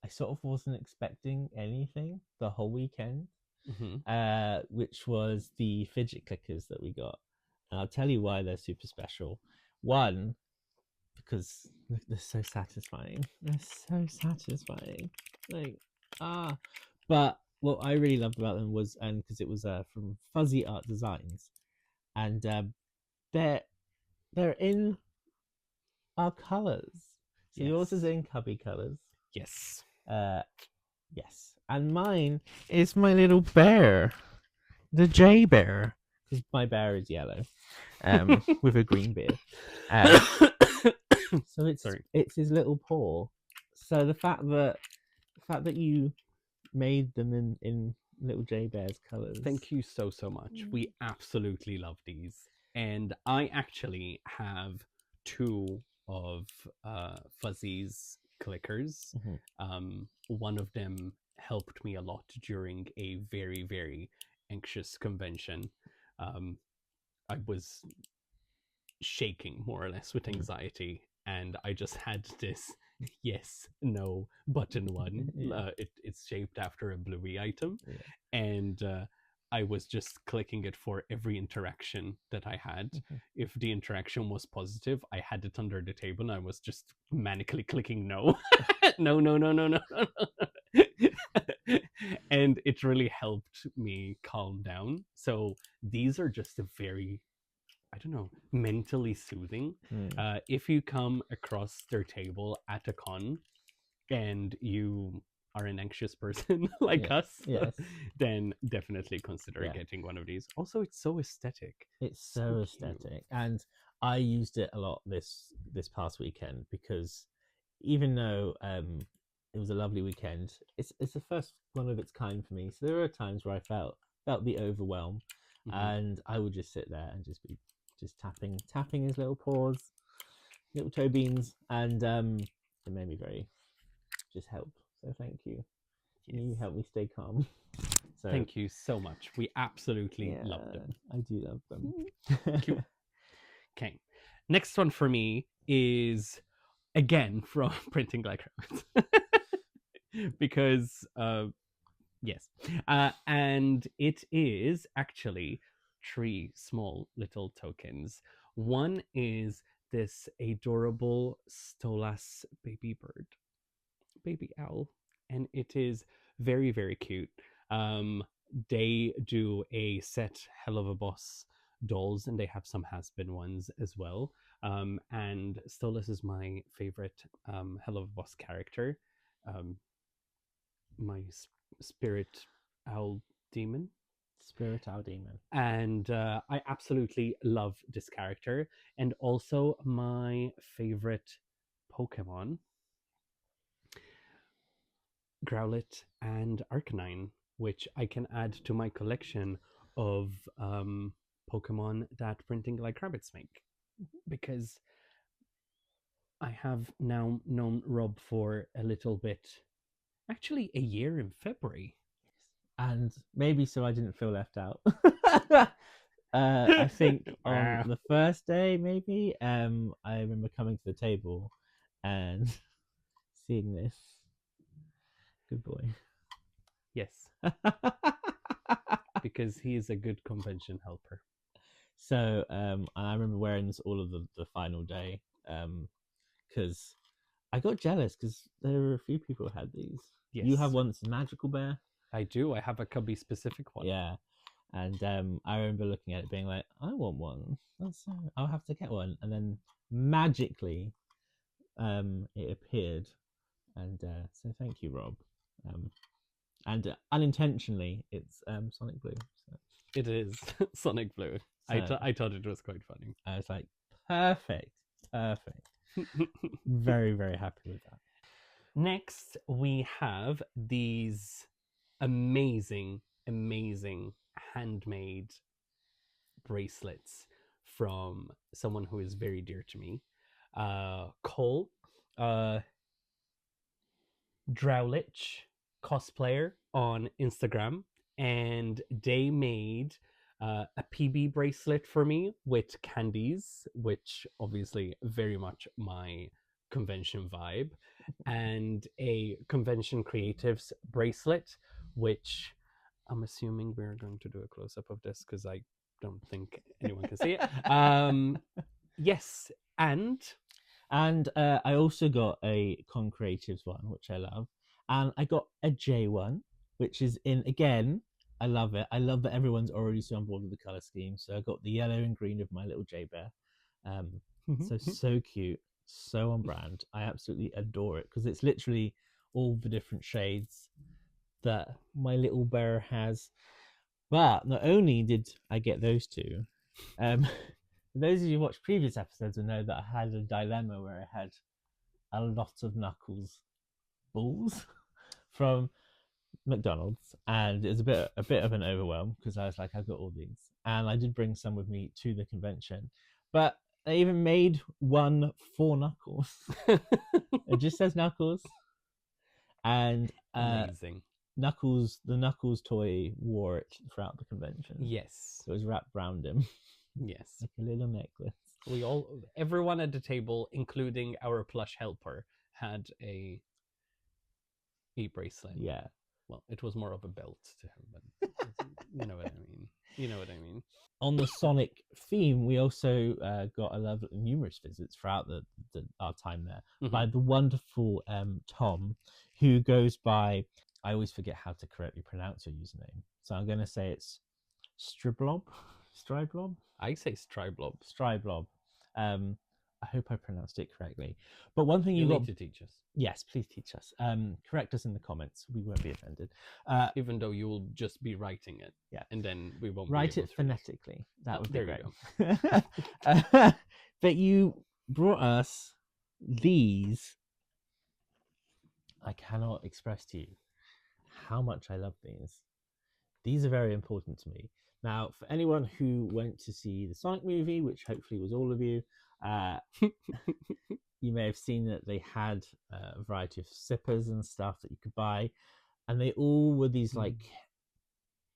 I sort of wasn't expecting anything the whole weekend. Which was the fidget clickers that we got. And I'll tell you why they're super special. One, because they're so satisfying. They're so satisfying. Like, but what I really loved about them was, and because it was from Fuzzy Art Designs, and they're in our colours. So yours is in cubby colours. Yes. Yes, and mine is my little bear, the J bear, because my bear is yellow, with a green beard. So it's his little paw. So the fact that you made them in little J bear's colours. Thank you so much. We absolutely love these, and I actually have 2 of Fuzzy's clickers. One of them helped me a lot during a very, very anxious convention. I was shaking more or less with anxiety, and I just had this yes, no button one. It's shaped after a Bluey item, and I was just clicking it for every interaction that I had. If the interaction was positive, I had it under the table, and I was just manically clicking no. No, no, no, no, no, no. And it really helped me calm down. So these are just a very, I don't know, mentally soothing. If you come across their table at a con and you are an anxious person like us, then definitely consider getting one of these. Also, it's so aesthetic. It's so aesthetic, and I used it a lot this past weekend because even though it was a lovely weekend, it's the first one of its kind for me. So there were times where I felt the overwhelm, and I would just sit there and just be tapping his little paws, little toe beans, and it made me very just help. So thank you. You helped me stay calm. So thank you so much. We absolutely love them. I do love them. Cute. Okay, next one for me is again from Printing Like Rabbits. Because yes, and it is actually 3 small little tokens. One is this adorable Stolas baby owl, and it is very, very cute. They do a set Hell of a Boss dolls, and they have some has-been ones as well. And Stolas is my favorite Hell of a Boss character. My spirit owl demon. And I absolutely love this character. And also my favorite Pokemon, Growlithe and Arcanine, which I can add to my collection of Pokemon that Printing Like Rabbits make. Because I have now known Rob for a little bit, actually a year in February. And maybe so I didn't feel left out. I think on the first day, maybe, I remember coming to the table and seeing this. Good boy. Yes. Because he is a good convention helper. So, and I remember wearing this all of the final day, because I got jealous because there were a few people who had these. Yes. You have one that's a magical bear. I do. I have a cubby specific one. Yeah. And I remember looking at it being like, I want one. I'll have to get one. And then magically, it appeared. And so thank you, Rob. And unintentionally, it's Sonic Blue. So. It is Sonic Blue. So, I thought it was quite funny. I was like, perfect. Very, very happy with that. Next, we have these amazing handmade bracelets from someone who is very dear to me, Cole, Drowlich cosplayer on Instagram, and they made a PB bracelet for me with candies, which obviously very much my convention vibe, and a Convention Creatives bracelet, which I'm assuming we're going to do a close-up of this because I don't think anyone can see it. Yes, and I also got a Con Creatives one, which I love, and I got a J one, which is in again. I love it. I love that everyone's already so on board with the color scheme. So I got the yellow and green of my little J Bear. So cute, so on brand. I absolutely adore it because it's literally all the different shades that my little bear has. But not only did I get those two, for those of you who watched previous episodes will know that I had a dilemma where I had a lot of Knuckles balls from McDonald's, and it was a bit of an overwhelm because I was like, I've got all these, and I did bring some with me to the convention, but they even made one for Knuckles. It just says Knuckles, and Amazing. Knuckles, the Knuckles toy, wore it throughout the convention. Yes. So it was wrapped around him. Yes. Like a little necklace. Everyone at the table, including our plush helper, had a bracelet. Yeah. Well, it was more of a belt to him, but you know what I mean. You know what I mean. On the Sonic theme, we also got numerous visits throughout our time there by the wonderful Tom, who goes by, I always forget how to correctly pronounce your username, so I'm going to say it's Striblob. I say Striblob. Striblob. I hope I pronounced it correctly. But one thing you got need to teach us. Yes, please teach us. Correct us in the comments. We won't be offended. Even though you will just be writing it. Yeah. And then we won't write be able it to phonetically. That would be there great. you go. But you brought us these. I cannot express to you how much I love these. These are very important to me. Now, for anyone who went to see the Sonic movie, which hopefully was all of you, you may have seen that they had a variety of sippers and stuff that you could buy, and they all were these like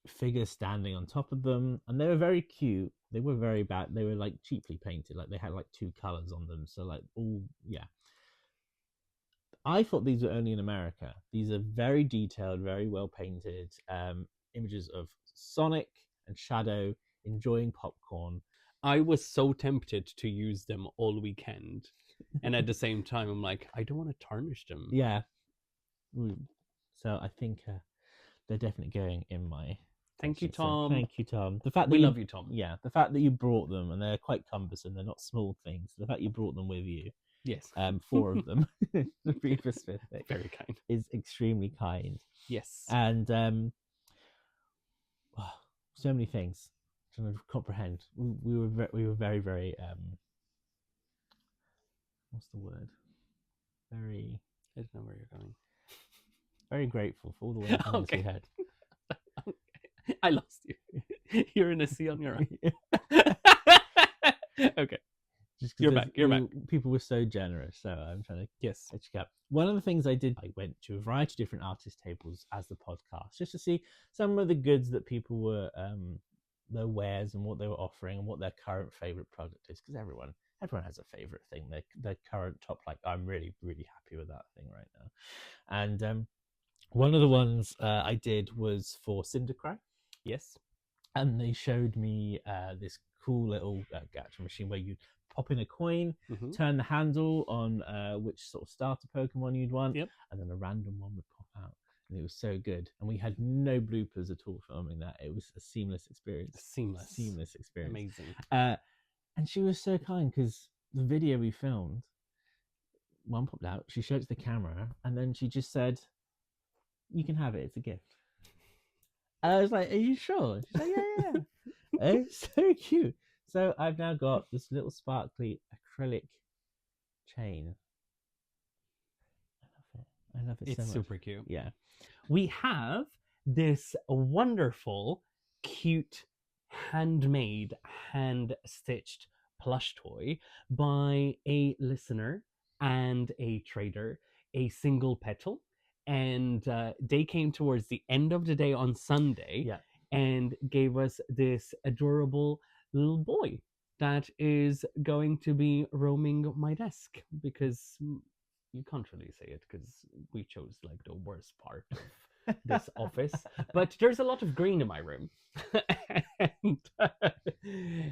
figures standing on top of them, and they were very cute. They were very bad. They were like cheaply painted, like they had like 2 colors on them, so like all I thought these were only in America. These are very detailed, very well painted images of Sonic and Shadow enjoying popcorn. I was so tempted to use them all weekend, and at the same time I'm like, I don't want to tarnish them. Yeah. So I think they're definitely going in my Thank you, collection. So Tom. thank you, Tom. The fact that We love you, Tom. Yeah, the fact that you brought them, and they're quite cumbersome, they're not small things. The fact you brought them with you, yes, 4 of them, to be specific, very kind, is extremely kind. Yes. And so many things trying to comprehend. We were very, very what's the word? Very. I don't know where you're going. Very grateful for all the wonderful things we had. I lost you. You're in a sea on your own. Okay. You're back. People were so generous, so I'm trying to catch up. One of the things I did, I went to a variety of different artist tables as the podcast, just to see some of the goods that people were, their wares and what they were offering and what their current favorite product is, because everyone has a favorite thing. Their current top, like, I'm really, really happy with that thing right now. And one of the ones I did was for Cindercry. Yes. And they showed me this cool little gacha machine where you pop in a coin, turn the handle on which sort of starter Pokemon you'd want, and then a random one would pop out. And it was so good. And we had no bloopers at all filming that. It was a seamless experience. Seamless experience. Amazing. And she was so kind, because the video we filmed, one popped out, she showed it to the camera, and then she just said, you can have it, it's a gift. And I was like, are you sure? She's like, yeah. It's so cute. So I've now got this little sparkly acrylic chain. I love it so much. It's super cute. Yeah. We have this wonderful, cute, handmade, hand-stitched plush toy by a listener and a trader, a single petal. And they came towards the end of the day on Sunday and gave us this adorable little boy that is going to be roaming my desk, because you can't really say it because we chose like the worst part of this office, but there's a lot of green in my room. And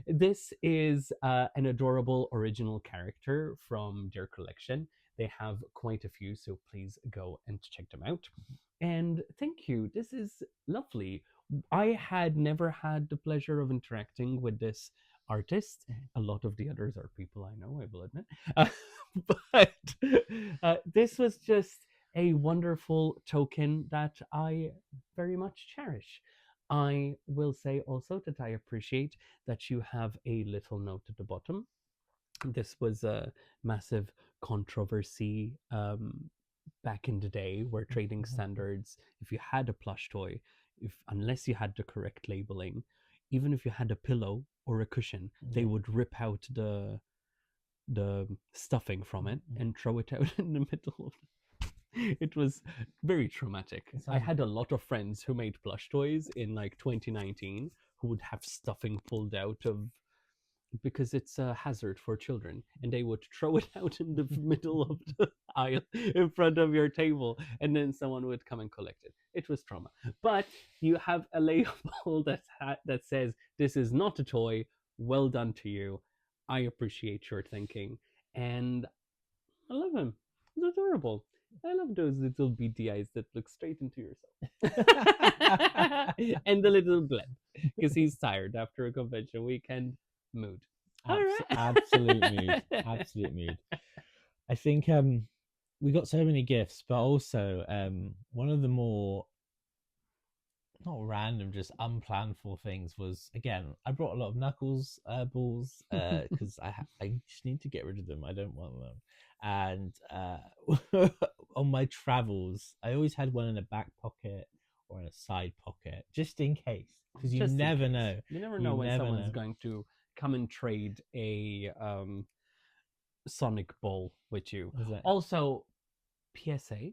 this is an adorable original character from their collection. They have quite a few, so please go and check them out. And thank you. This is lovely. I had never had the pleasure of interacting with this artist. A lot of the others are people I know, I will admit. But this was just a wonderful token that I very much cherish. I will say also that I appreciate that you have a little note at the bottom. This was a massive controversy back in the day where trading standards, if you had a plush toy, if unless you had the correct labeling, even if you had a pillow or a cushion, they would rip out the stuffing from it and throw it out in the middle of it was very traumatic. I had a lot of friends who made plush toys in like 2019 who would have stuffing pulled out of because it's a hazard for children, and they would throw it out in the middle of the aisle in front of your table, and then someone would come and collect it. It was trauma. But you have a label that says this is not a toy. Well done to you. I appreciate your thinking, and I love him. It's adorable. I love those little beady eyes that look straight into yourself. And the little Glenn, because he's tired after a convention weekend. Mood. Absolute mood. Absolute mood. I think we got so many gifts, but also one of the more not random, just unplanned for things was, again, I brought a lot of Knuckles balls because I just need to get rid of them. I don't want them. And on my travels, I always had one in a back pocket or in a side pocket, just in case, because you never know. You never know when someone's going to come and trade a Sonic ball with you. Also, PSA,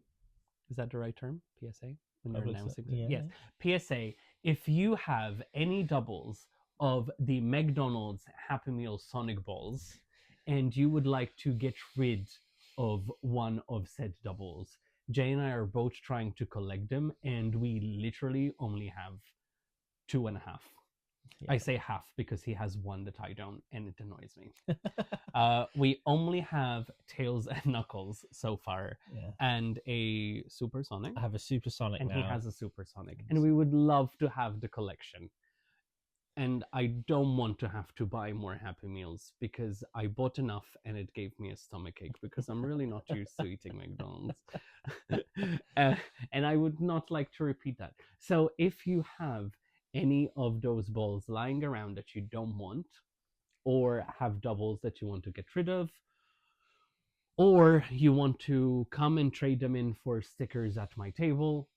is that the right term? PSA? When you're announcing it? Yeah. Yes. PSA, if you have any doubles of the McDonald's Happy Meal Sonic balls and you would like to get rid of one of said doubles, Jay and I are both trying to collect them, and we literally only have 2.5. Yeah. I say half because he has one that I don't, and it annoys me. We only have Tails and Knuckles so far, and a Supersonic. I have a Supersonic and now. He has a Supersonic, and we would love to have the collection. And I don't want to have to buy more Happy Meals because I bought enough and it gave me a stomachache because I'm really not used to eating McDonald's. And I would not like to repeat that. So if you have any of those balls lying around that you don't want, or have doubles that you want to get rid of, or you want to come and trade them in for stickers at my table,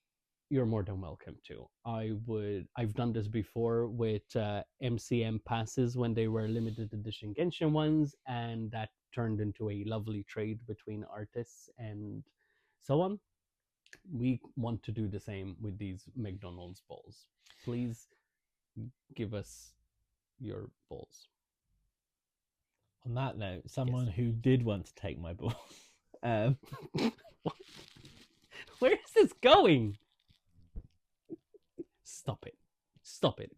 you're more than welcome to. I've done this before with MCM passes when they were limited edition Genshin ones, and that turned into a lovely trade between artists and so on. We want to do the same with these McDonald's balls. Please give us your balls. On that note, someone who did want to take my balls. Where is this going? Stop it. Stop it.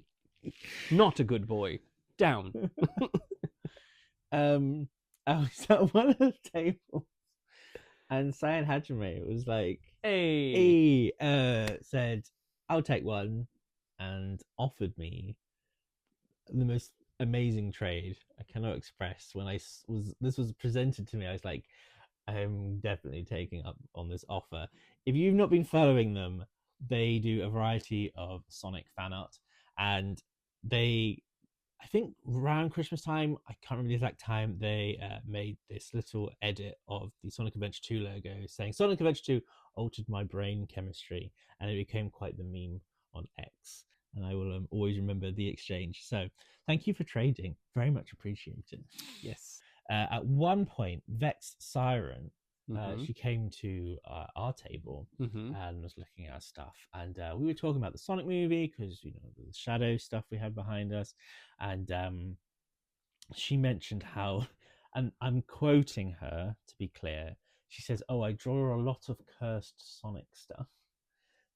Not a good boy. Down. I was at one of the tables, and Cyan Hajime was like, hey, said, I'll take one, and offered me the most amazing trade I cannot express. When this was presented to me, I was like, I'm definitely taking up on this offer. If you've not been following them, they do a variety of Sonic fan art, and I think around Christmas time, I can't remember the exact time, they made this little edit of the Sonic Adventure 2 logo saying Sonic Adventure 2 altered my brain chemistry, and it became quite the meme on X. And I will always remember the exchange. So thank you for trading. Very much appreciated. Yes. At one point, Vex Siren, she came to our table and was looking at our stuff. And we were talking about the Sonic movie because, you know, the shadow stuff we had behind us. And she mentioned how, and I'm quoting her to be clear, she says, "Oh, I draw a lot of cursed Sonic stuff."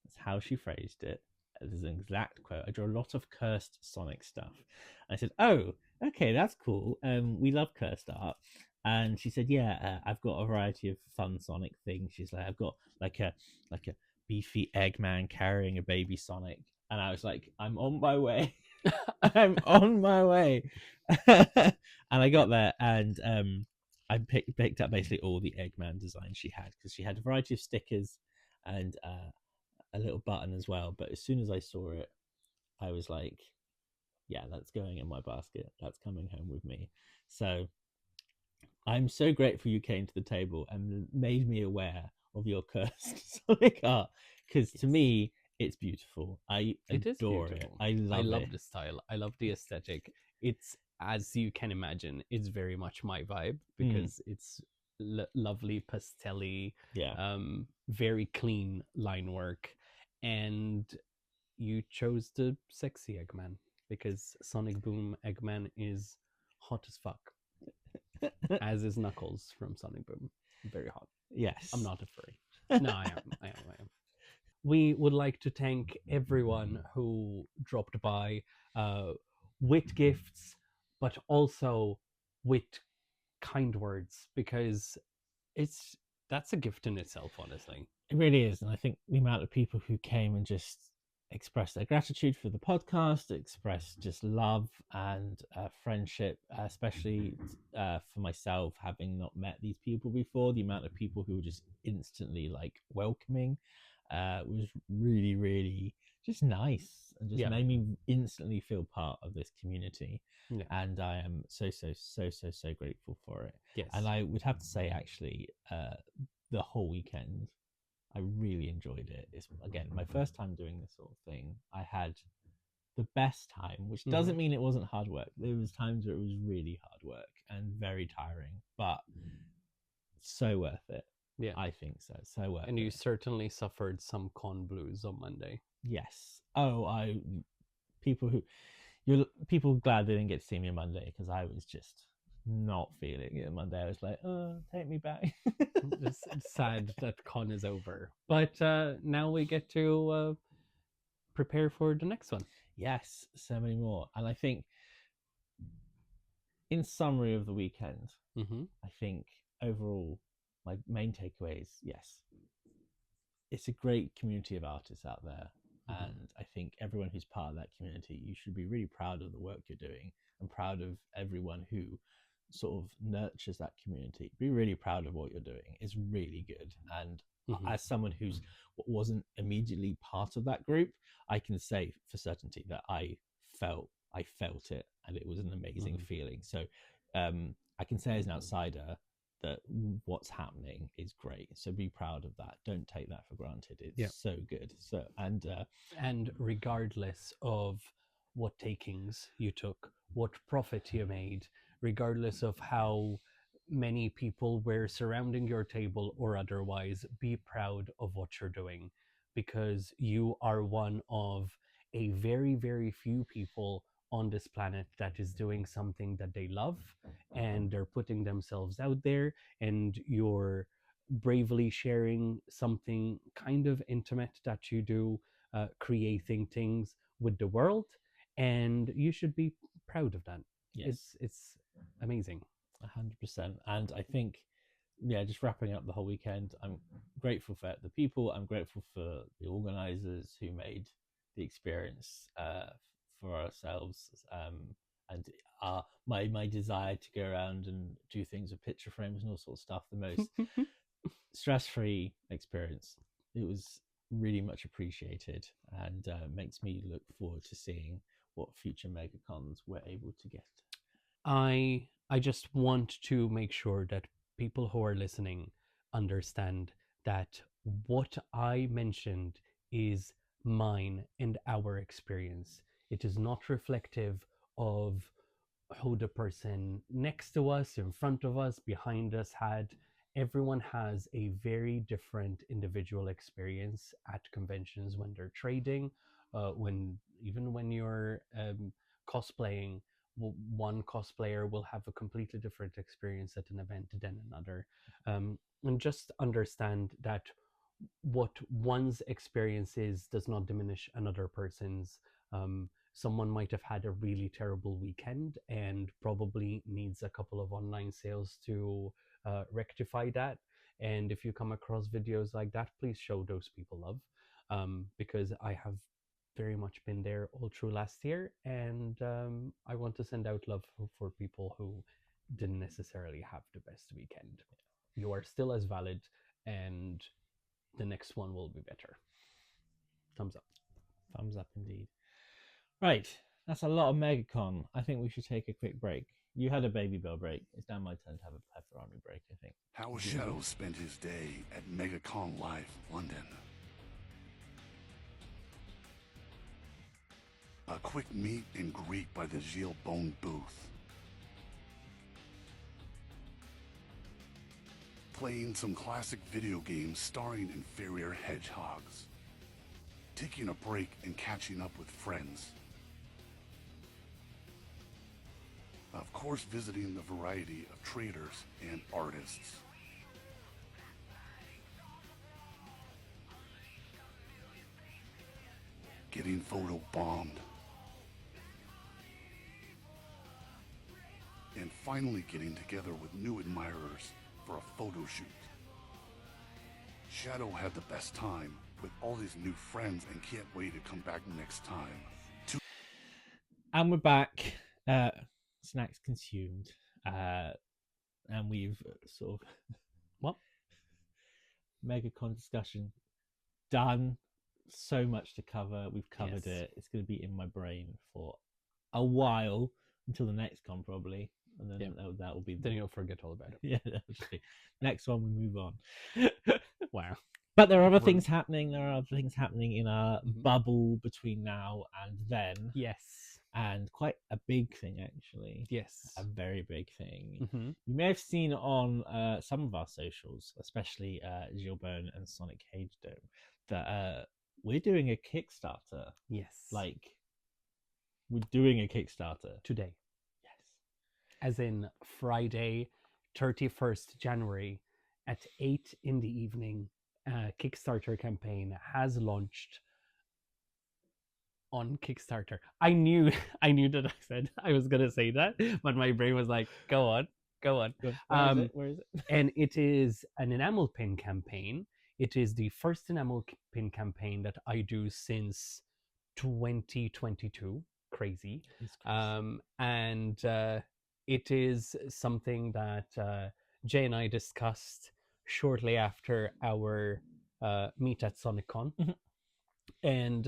That's how she phrased it. This is an exact quote. "I draw a lot of cursed Sonic stuff." I said, "Oh, okay, that's cool. We love cursed art." And she said, "Yeah, I've got a variety of fun Sonic things." She's like, "I've got like a beefy Eggman carrying a baby Sonic, and I was like, I'm on my way. I'm on my way. And I got there, and I picked up basically all the Eggman designs she had, because she had a variety of stickers and a little button as well. But as soon as I saw it, I was like, yeah, that's going in my basket. That's coming home with me. So I'm so grateful you came to the table and made me aware of your cursed Sonic art, because to me, it's beautiful. I adore it. I love it. the style. I love the aesthetic. It's, as you can imagine, it's very much my vibe, because it's lovely pastelly, very clean line work, and you chose the sexy Eggman because Sonic Boom Eggman is hot as fuck, as is Knuckles from Sonic Boom. Very hot. Yes. I'm not a furry. No, I am. We would like to thank everyone who dropped by with gifts, but also with kind words, because that's a gift in itself, honestly. It really is. And I think the amount of people who came and just expressed their gratitude for the podcast, expressed just love and friendship, especially for myself, having not met these people before, the amount of people who were just instantly like welcoming was really, really just nice, and just made me instantly feel part of this community. And I am so grateful for it. Yes. And I would have to say, actually, the whole weekend, I really enjoyed it. It's, again, my first time doing this sort of thing. I had the best time, which doesn't mean it wasn't hard work. There was times where it was really hard work and very tiring, but so worth it. Yeah, I think so. So worth it. And you certainly suffered some con blues on Monday. Yes. Oh, people glad they didn't get to see me on Monday, because I was just not feeling it. Monday, I was like, oh, take me back. It's sad that con is over, but now we get to prepare for the next one. Yes, so many more. And I think, in summary of the weekend, I think overall my main takeaway is, yes, it's a great community of artists out there. And I think everyone who's part of that community, you should be really proud of the work you're doing, and proud of everyone who sort of nurtures that community. Be really proud of what you're doing. It's really good. And as someone who's wasn't immediately part of that group, I can say for certainty that I felt it, and it was an amazing feeling. So I can say as an outsider that what's happening is great. So be proud of that. Don't take that for granted. It's so good. So and regardless of what takings you took, what profit you made, regardless of how many people were surrounding your table or otherwise, be proud of what you're doing, because you are one of a very, very few people on this planet that is doing something that they love, and they're putting themselves out there, and you're bravely sharing something kind of intimate that you do, creating things with the world, and you should be proud of that. Yes. It's amazing. 100%. And I think, just wrapping up the whole weekend, I'm grateful for the people. I'm grateful for the organizers who made the experience for ourselves, and my desire to go around and do things with picture frames and all sorts of stuff, the most stress-free experience. It was really much appreciated, and makes me look forward to seeing what future MegaCons we're able to get. I just want to make sure that people who are listening understand that what I mentioned is mine and our experience. It is not reflective of who the person next to us, in front of us, behind us had. Everyone has a very different individual experience at conventions when they're trading, when you're cosplaying. One cosplayer will have a completely different experience at an event than another, and just understand that what one's experience is does not diminish another person's. Someone might have had a really terrible weekend and probably needs a couple of online sales to rectify that. And if you come across videos like that, please show those people love. because I have very much been there all through last year, and I want to send out love for people who didn't necessarily have the best weekend. You are still as valid, and the next one will be better. Thumbs up. Thumbs up indeed. Right, that's a lot of MegaCon. I think we should take a quick break. You had a Baby Bell break. It's now my turn to have a pepperoni break, I think. How Shadow spent his day at MegaCon Live London. A quick meet and greet by the Gilles Bone booth. Playing some classic video games starring inferior hedgehogs. Taking a break and catching up with friends. Of course, visiting the variety of traders and artists. Getting photo bombed. And finally getting together with new admirers for a photo shoot. Shadow had the best time with all his new friends and can't wait to come back next time. And we're back. Snacks consumed. And we've sort of What? MegaCon discussion done. So much to cover. We've covered Yes. it. It's going to be in my brain for a while until the next con probably, and then that will be. Then you'll forget all about it. Yeah, actually. Next one we move on. Wow. But there are other things happening. There are other things happening in our Mhm. bubble between now and then, Yes. and quite a big thing actually. Yes. A very big thing. Mm-hmm. You may have seen on some of our socials, especially Gilles Bone and Sonic Cage Dome, that we're doing a Kickstarter. Yes. Like, we're doing a Kickstarter. today. Yes. As in Friday, 31st January at 8 in the evening. Kickstarter campaign has launched on Kickstarter. I knew that I said I was gonna say that, but my brain was like, go on. Where is it? And it is an enamel pin campaign. It is the first enamel pin campaign that I do since 2022. Crazy. And it is something that Jay and I discussed shortly after our meet at SonicCon. And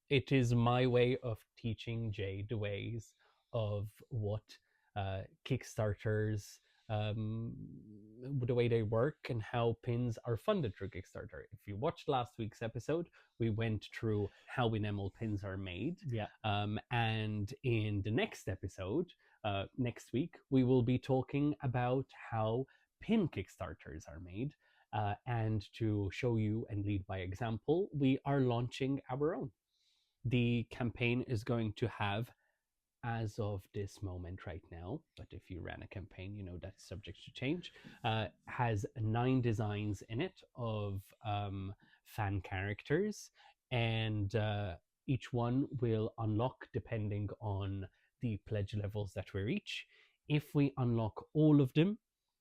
it is my way of teaching Jay the ways of what Kickstarters, the way they work and how pins are funded through Kickstarter. If you watched last week's episode, we went through how enamel pins are made. Yeah. And in the next episode, next week, we will be talking about how pin Kickstarters are made. And to show you and lead by example, we are launching our own. The campaign is going to have, as of this moment right now, but if you ran a campaign, you know that's subject to change, has 9 designs in it of fan characters, and each one will unlock depending on the pledge levels that we reach. If we unlock all of them,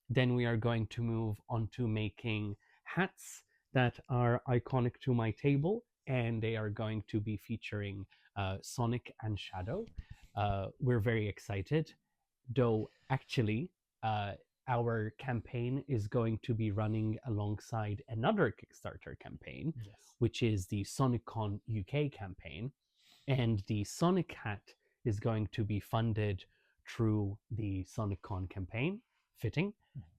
then we are going to move on to making hats that are iconic to my table, and they are going to be featuring Sonic and Shadow. We're very excited, though actually our campaign is going to be running alongside another Kickstarter campaign, which is the SonicCon UK campaign, and the Sonic hat is going to be funded through the SonicCon campaign, fitting,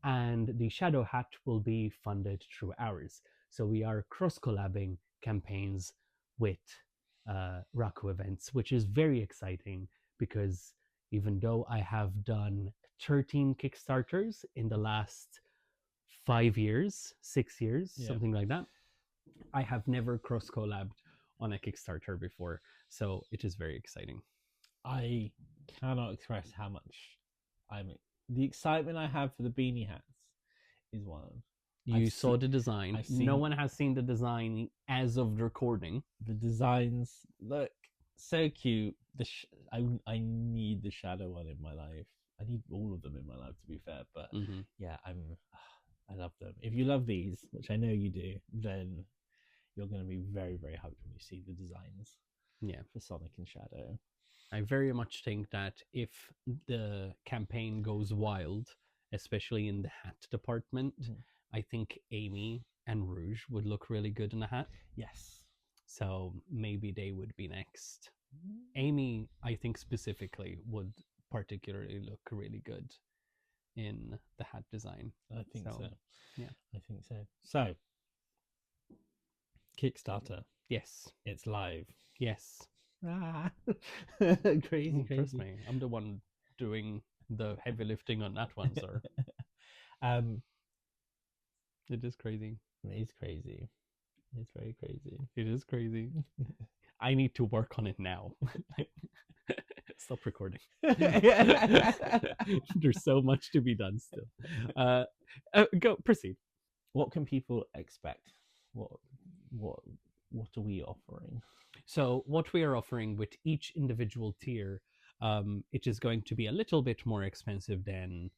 and the Shadow hat will be funded through ours. So we are cross-collabing campaigns with Raku Events, which is very exciting, because even though I have done 13 Kickstarters in the last 5 years, 6 years, something like that, I have never cross-collabed on a Kickstarter before. So it is very exciting. I cannot express how much the excitement I have for the beanie hats is one of. You saw the design. I've seen- No one has seen the design as of the recording. The designs look so cute. I need the Shadow one in my life. I need all of them in my life, to be fair. But yeah, I love them. If you love these, which I know you do, then you're going to be very, very hyped when you see the designs Yeah. for Sonic and Shadow. I very much think that if the campaign goes wild, especially in the hat department, I think Amy and Rouge would look really good in a hat. Yes. So maybe they would be next. Amy, I think specifically, would particularly look really good in the hat design. I think so. Yeah. I think so. So, Kickstarter. Yes. It's live. Yes. Crazy. Trust me, I'm the one doing the heavy lifting on that one, sir. It is crazy. It is crazy. It's very crazy. It is crazy. I need to work on it now. Stop recording. There's so much to be done still. Go proceed. What can people expect? What are we offering? So what we are offering with each individual tier, it is going to be a little bit more expensive than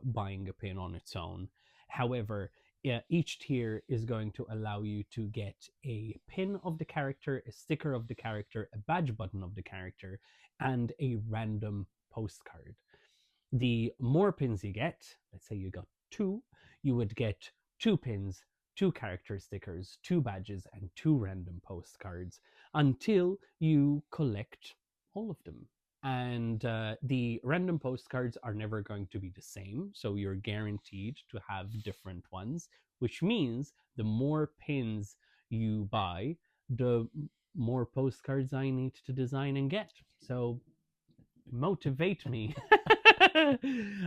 buying a pin on its own. However, each tier is going to allow you to get a pin of the character, a sticker of the character, a badge button of the character, and a random postcard. The more pins you get, let's say you got 2, you would get 2 pins, 2 character stickers, 2 badges, and 2 random postcards until you collect all of them. And the random postcards are never going to be the same, so you're guaranteed to have different ones, which means the more pins you buy, the more postcards I need to design and get. So motivate me.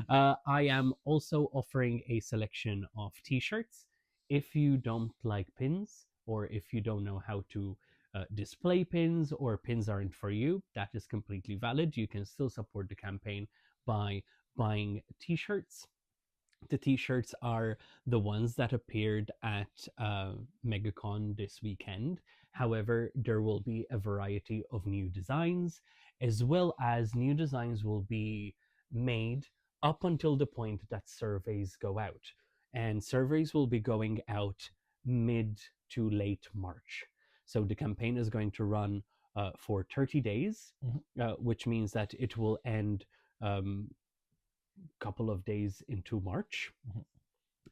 I am also offering a selection of t-shirts. If you don't like pins, or if you don't know how to display pins, or pins aren't for you, that is completely valid. You can still support the campaign by buying t-shirts. The t-shirts are the ones that appeared at MegaCon this weekend. However, there will be a variety of new designs, as well as new designs will be made up until the point that surveys go out. And surveys will be going out mid to late March. So the campaign is going to run for 30 days, which means that it will end a couple of days into March.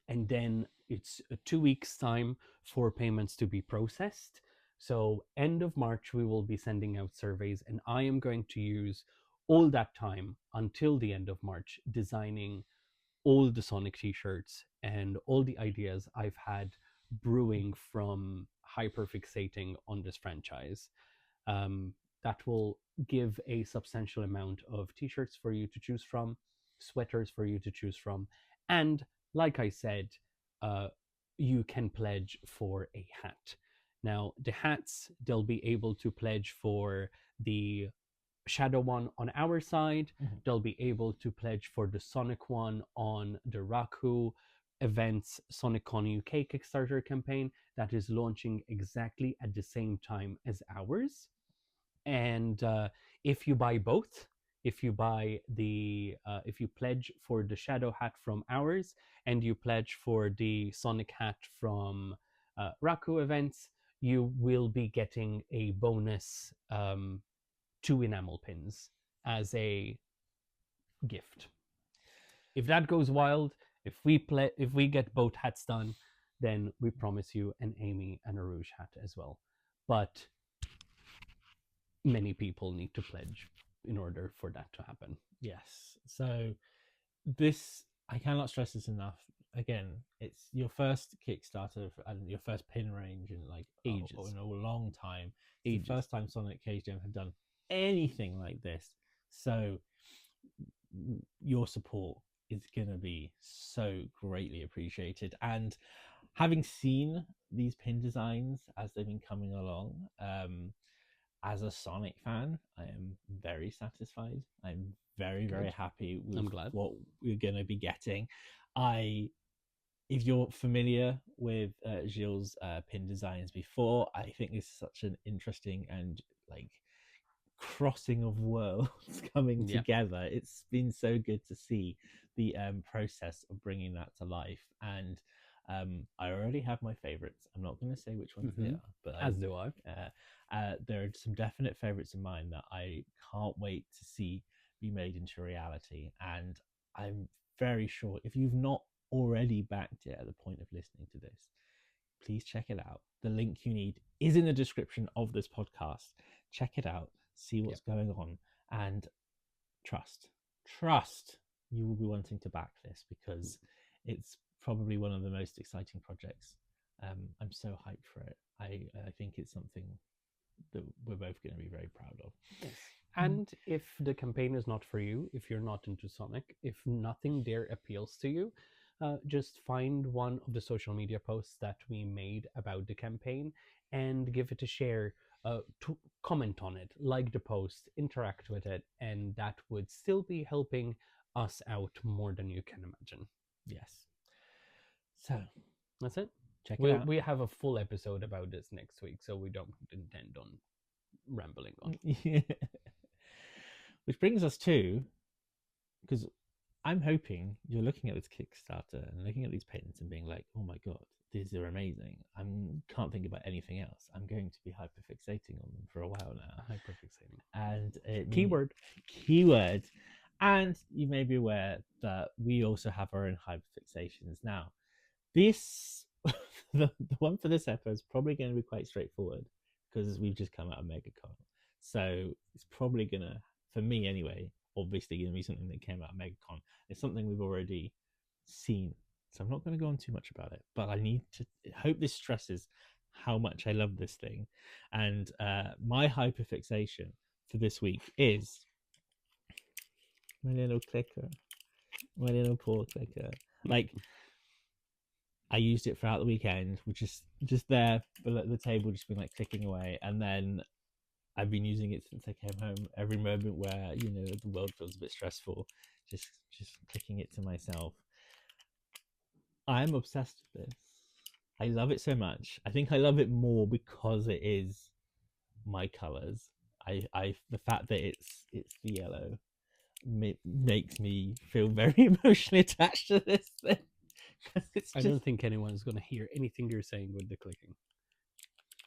And then it's 2 weeks' time for payments to be processed. So end of March, we will be sending out surveys, and I am going to use all that time until the end of March designing all the Sonic t-shirts and all the ideas I've had brewing from hyperfixating on this franchise. That will give a substantial amount of t-shirts for you to choose from, sweaters for you to choose from, and like I said, you can pledge for a hat. Now, the hats, they'll be able to pledge for the Shadow one on our side. They'll be able to pledge for the Sonic one on the Raku Events SonicCon UK Kickstarter campaign that is launching exactly at the same time as ours. And if you buy both, if you pledge for the Shadow hat from ours and you pledge for the Sonic hat from Raku Events, you will be getting a bonus 2 enamel pins as a gift. If that goes wild, if we get both hats done, then we promise you an Amy and a Rouge hat as well. But many people need to pledge in order for that to happen. Yes. So this, I cannot stress this enough. Again, it's your first Kickstarter and your first pin range in like ages, in a long time. It's the first time Sonic KGM have done anything like this. So your support is going to be so greatly appreciated. And having seen these pin designs as they've been coming along, as a Sonic fan, I am very satisfied. I'm very, very happy with what we're going to be getting. If you're familiar with Gilles' pin designs before, I think this is such an interesting and like crossing of worlds coming together. It's been so good to see the process of bringing that to life. And I already have my favorites. I'm not going to say which ones they Mhm. are, but As do I. there are some definite favorites of mine that I can't wait to see be made into reality. And I'm very sure if you've not already backed it at the point of listening to this, please check it out. The link you need is in the description of this podcast. Check it out, see what's going on, and trust you will be wanting to back this because it's probably one of the most exciting projects. I'm so hyped for it. I think it's something that we're both going to be very proud of. Yes. And if the campaign is not for you, if you're not into Sonic, if nothing there appeals to you, just find one of the social media posts that we made about the campaign and give it a share. To comment on it, like the post, interact with it, and that would still be helping us out more than you can imagine. Yes. So that's it. Check it out. We have a full episode about this next week, so we don't intend on rambling on. Yeah. Which brings us to, because I'm hoping you're looking at this Kickstarter and looking at these pins and being like, oh my God, these are amazing. I can't think about anything else. I'm going to be hyperfixating on them for a while now. Hyperfixating. And keyword. And you may be aware that we also have our own hyperfixations. Now, this, the one for this episode is probably going to be quite straightforward because we've just come out of MegaCon. So it's probably going to, for me anyway, obviously going to be something that came out of MegaCon. It's something we've already seen. So I'm not going to go on too much about it, but I need to hope this stresses how much I love this thing. And my hyperfixation for this week is my little clicker, my little paw clicker. Like, I used it throughout the weekend, which is just there below the table, just been like clicking away. And then I've been using it since I came home. Every moment where, you know, the world feels a bit stressful, just clicking it to myself. I'm obsessed with this. I love it so much. I think I love it more because it is my colors. The fact that it's the yellow makes me feel very emotionally attached to this thing. I don't think anyone's going to hear anything you're saying with the clicking.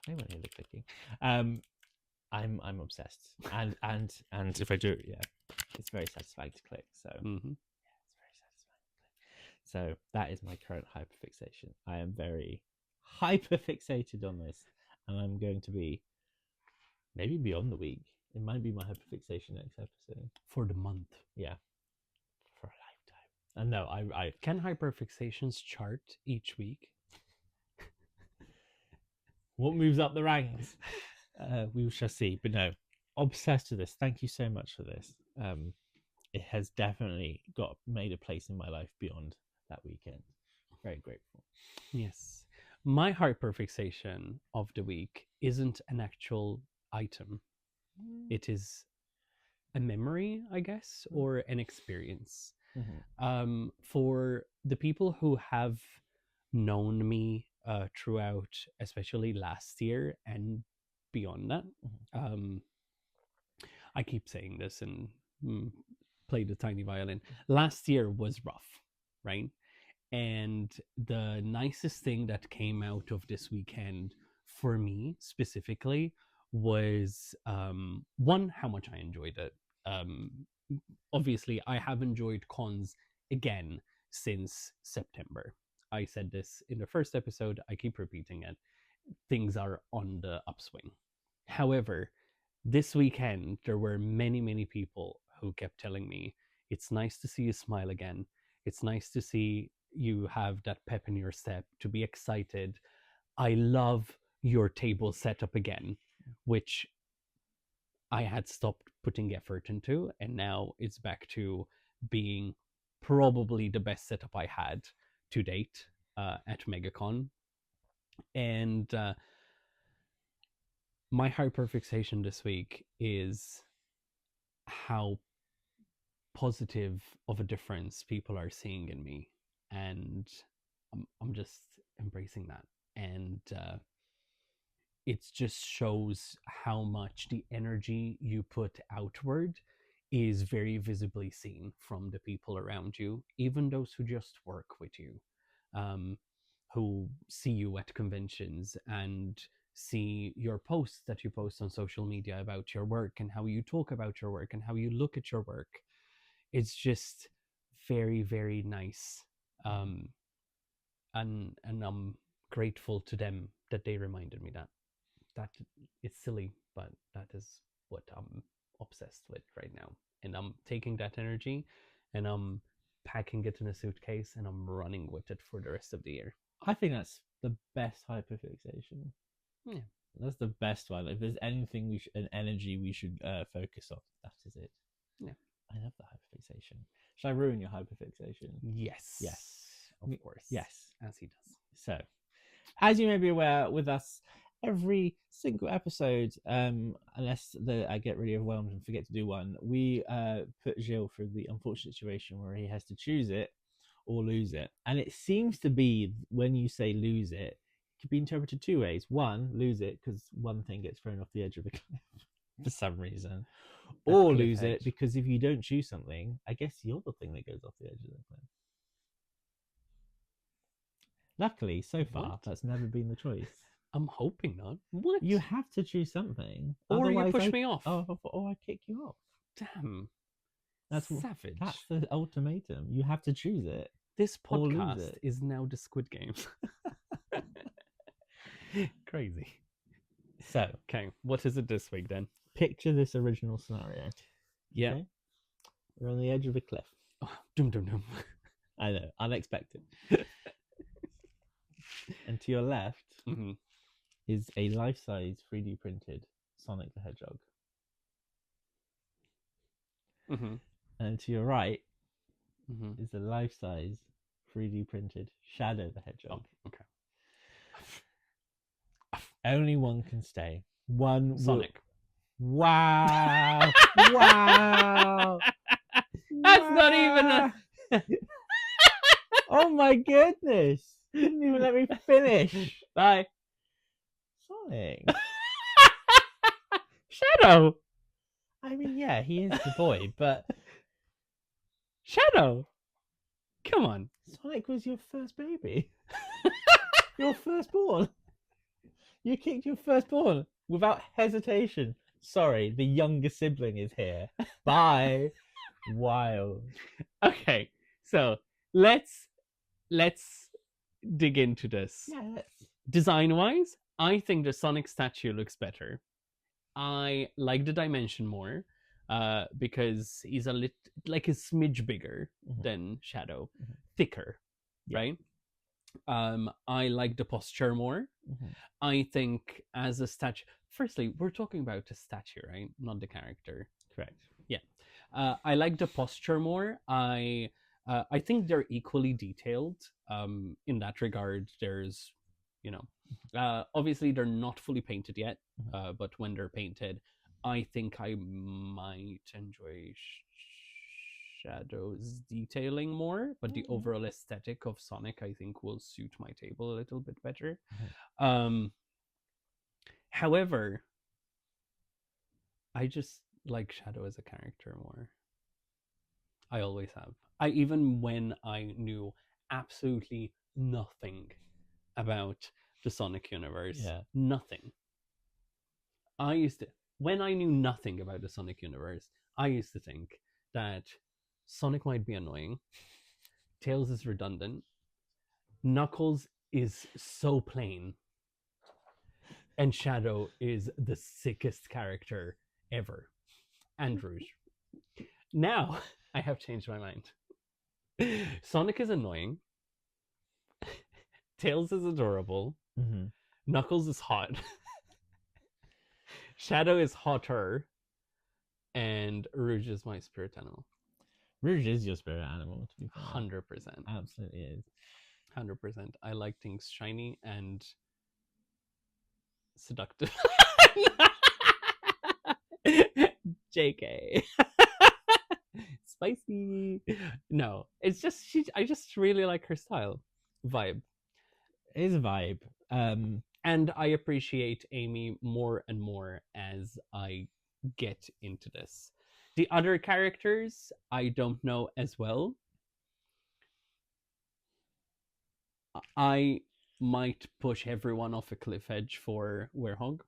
I won't hear the clicking. I'm obsessed, and if I do it, yeah, it's very satisfying to click. So yeah, it's very satisfying to click. So that is my current hyperfixation. I am very hyperfixated on this, and I'm going to be maybe beyond the week. It might be my hyperfixation next episode for the month. Yeah, for a lifetime. And no, I can hyperfixations chart each week. What moves up the ranks? We shall see. But no, obsessed with this. Thank you so much for this. It has definitely made a place in my life beyond that weekend. Very grateful. Yes. My hyperfixation of the week isn't an actual item. It is a memory, I guess, or an experience. Mm-hmm. For the people who have known me throughout, especially last year and beyond that, I keep saying this and play the tiny violin. Last year was rough, right? And the nicest thing that came out of this weekend for me specifically was one, how much I enjoyed it. Obviously, I have enjoyed cons again since September. I said this in the first episode, I keep repeating it. Things are on the upswing. However, this weekend, there were many, many people who kept telling me, it's nice to see you smile again. It's nice to see you have that pep in your step, to be excited. I love your table setup again, which I had stopped putting effort into, and now it's back to being probably the best setup I had to date at MegaCon. And my hyperfixation this week is how positive of a difference people are seeing in me, and I'm just embracing that. And it just shows how much the energy you put outward is very visibly seen from the people around you, even those who just work with you, who see you at conventions and see your posts that you post on social media about your work and how you talk about your work and how you look at your work. It's just very, very nice. And I'm grateful to them that they reminded me that it's silly, but that is what I'm obsessed with right now. And I'm taking that energy and I'm packing it in a suitcase and I'm running with it for the rest of the year. I think that's the best hyperfixation. Yeah. That's the best one. If there's anything an energy we should focus on, that is it. Yeah. I love the hyperfixation. Should I ruin your hyperfixation? Yes. Yes. Of course. Yes. As he does. So, as you may be aware, with us, every single episode, unless I get really overwhelmed and forget to do one, we put Gilles through the unfortunate situation where he has to choose it or lose it. And it seems to be, when you say lose it, it could be interpreted two ways. One, lose it because one thing gets thrown off the edge of the cliff for some reason. Or lose it because if you don't choose something, I guess you're the thing that goes off the edge of the cliff. Luckily, so far, that's never been the choice. I'm hoping not. What? You have to choose something. Or you Otherwise push me off. Or I kick you off. Damn. That's savage. That's the ultimatum. You have to choose it. This or lose podcast it. is now the Squid Game. Crazy. So, Okay, what is it this week then? picture this original scenario. Yeah. Okay? We're on the edge of a cliff. Oh, dum dum dum. I know, unexpected. And to your left Mm-hmm. is a life-size 3D printed Sonic the Hedgehog. Mm-hmm. And to your right Mm-hmm. is a life-size 3D printed Shadow the Hedgehog. Oh, okay. Only one can stay. One Sonic. Wow! Wow! That's not even a. Oh my goodness! Didn't even let me finish. Bye. Sonic. Shadow. I mean, yeah, he is the boy, but Shadow. Come on. Sonic was your first baby. Your firstborn. You kicked your firstborn without hesitation. Sorry, the younger sibling is here. Bye. Wild. Okay, so let's dig into this. Yeah. Design-wise, I think the Sonic statue looks better. I like the dimension more because he's a smidge bigger than Shadow, thicker, right? I like the posture more. I think as a statue, firstly, we're talking about a statue, right? Not the character. Correct. Yeah. I like the posture more. I think they're equally detailed. In that regard, there's, obviously they're not fully painted yet, but when they're painted, I think I might enjoy Shadow's detailing more, but the overall aesthetic of Sonic, I think, will suit my table a little bit better. However, I just like Shadow as a character more. I always have. Even when I knew absolutely nothing about the Sonic universe, nothing. When I knew nothing about the Sonic universe, I used to think that Sonic might be annoying, Tails is redundant, Knuckles is so plain, and Shadow is the sickest character ever, and Rouge. Now, I have changed my mind. Sonic is annoying, Tails is adorable, Knuckles is hot, Shadow is hotter, and Rouge is my spirit animal. Rouge is your spirit animal, to be fair. 100%. Absolutely is. 100%. I like things shiny and seductive. JK. Spicy. No, it's just I just really like her style. Vibe. It is a vibe. And I appreciate Amy more and more as I get into this. The other characters, I don't know as well. I might push everyone off a cliff edge for Werehog.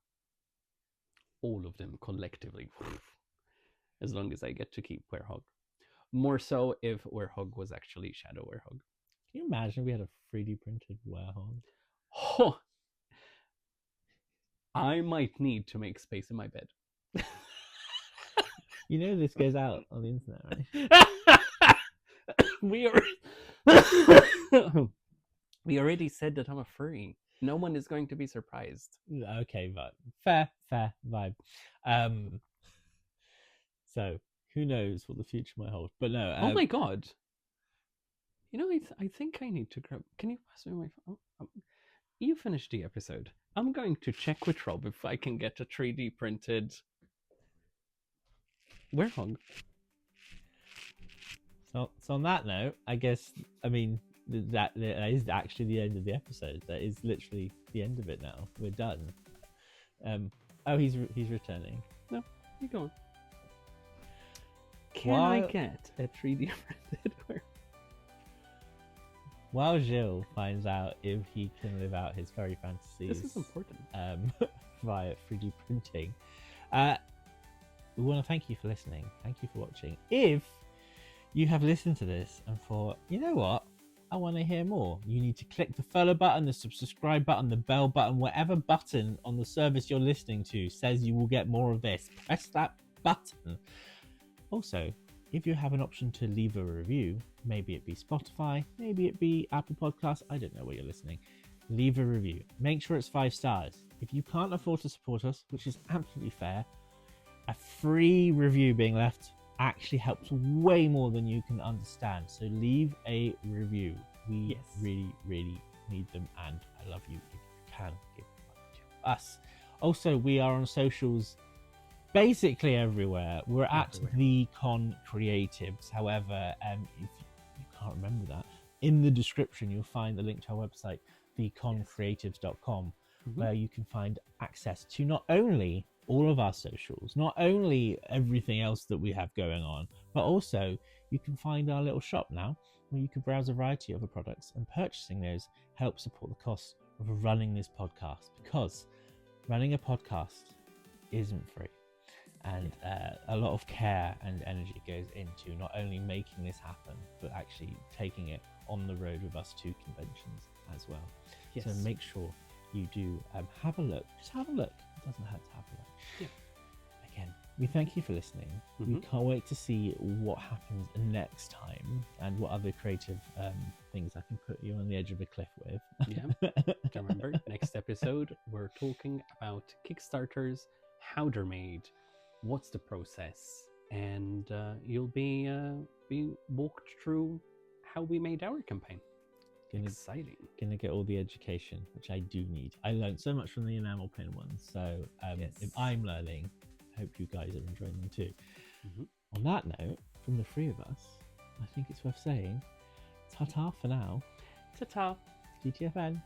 All of them collectively, as long as I get to keep Werehog. More so if Werehog was actually Shadow Werehog. Can you imagine if we had a 3D printed werehog? Oh, I might need to make space in my bed. You know this goes out on the internet, right? We already said that I'm a furry. No one is going to be surprised. Okay, but fair vibe. So who knows what the future might hold? But no. Oh my god! You know, I think I need to grab. Can you pass me my phone? You finished the episode. I'm going to check with Rob if I can get a 3D printed werehog. So on that note, I guess that is actually the end of the episode. That is literally the end of it now. We're done. Oh, he's returning. No, you go on. Can I get a 3D printed werehog? While Gilles finds out if he can live out his furry fantasies, This is important. Via 3D printing, we want to thank you for listening. Thank you for watching. If you have listened to this and thought, you know what, I want to hear more, you need to click the follow button, the subscribe button, the bell button, whatever button on the service you're listening to says you will get more of this. Press that button. Also, if you have an option to leave a review, maybe it be Spotify, maybe it be Apple Podcasts, I don't know where you're listening, leave a review. Make sure it's 5 stars. If you can't afford to support us, which is absolutely fair, a free review being left actually helps way more than you can understand. So leave a review. We really need them, and I love you if you can give money to us. Also, we are on socials basically everywhere. We're at the Con Creatives. However, if you can't remember that, in the description you'll find the link to our website, theconcreatives.com, where you can find access to not only all of our socials, not only everything else that we have going on, but also you can find our little shop now, where you can browse a variety of the products, and purchasing those helps support the costs of running this podcast, because running a podcast isn't free. And a lot of care and energy goes into not only making this happen, but actually taking it on the road with us to conventions as well. Yes. So make sure you do have a look. Just have a look. It doesn't hurt to have a look. Yeah. Again, we thank you for listening. We can't wait to see what happens next time and what other creative things I can put you on the edge of a cliff with. Yeah. Remember, next episode, we're talking about Kickstarters, how they're made, what's the process, and you'll be walked through how we made our campaign. Exciting. Gonna get all the education, which I do need. I learned so much from the enamel pin ones, so if I'm learning, I hope you guys are enjoying them too. On that note, from the 3 of us, I think it's worth saying ta-ta for now. Ta-ta. GTFN.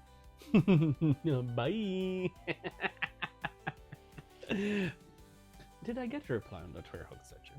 Bye. Did I get a reply on that werehog searcher?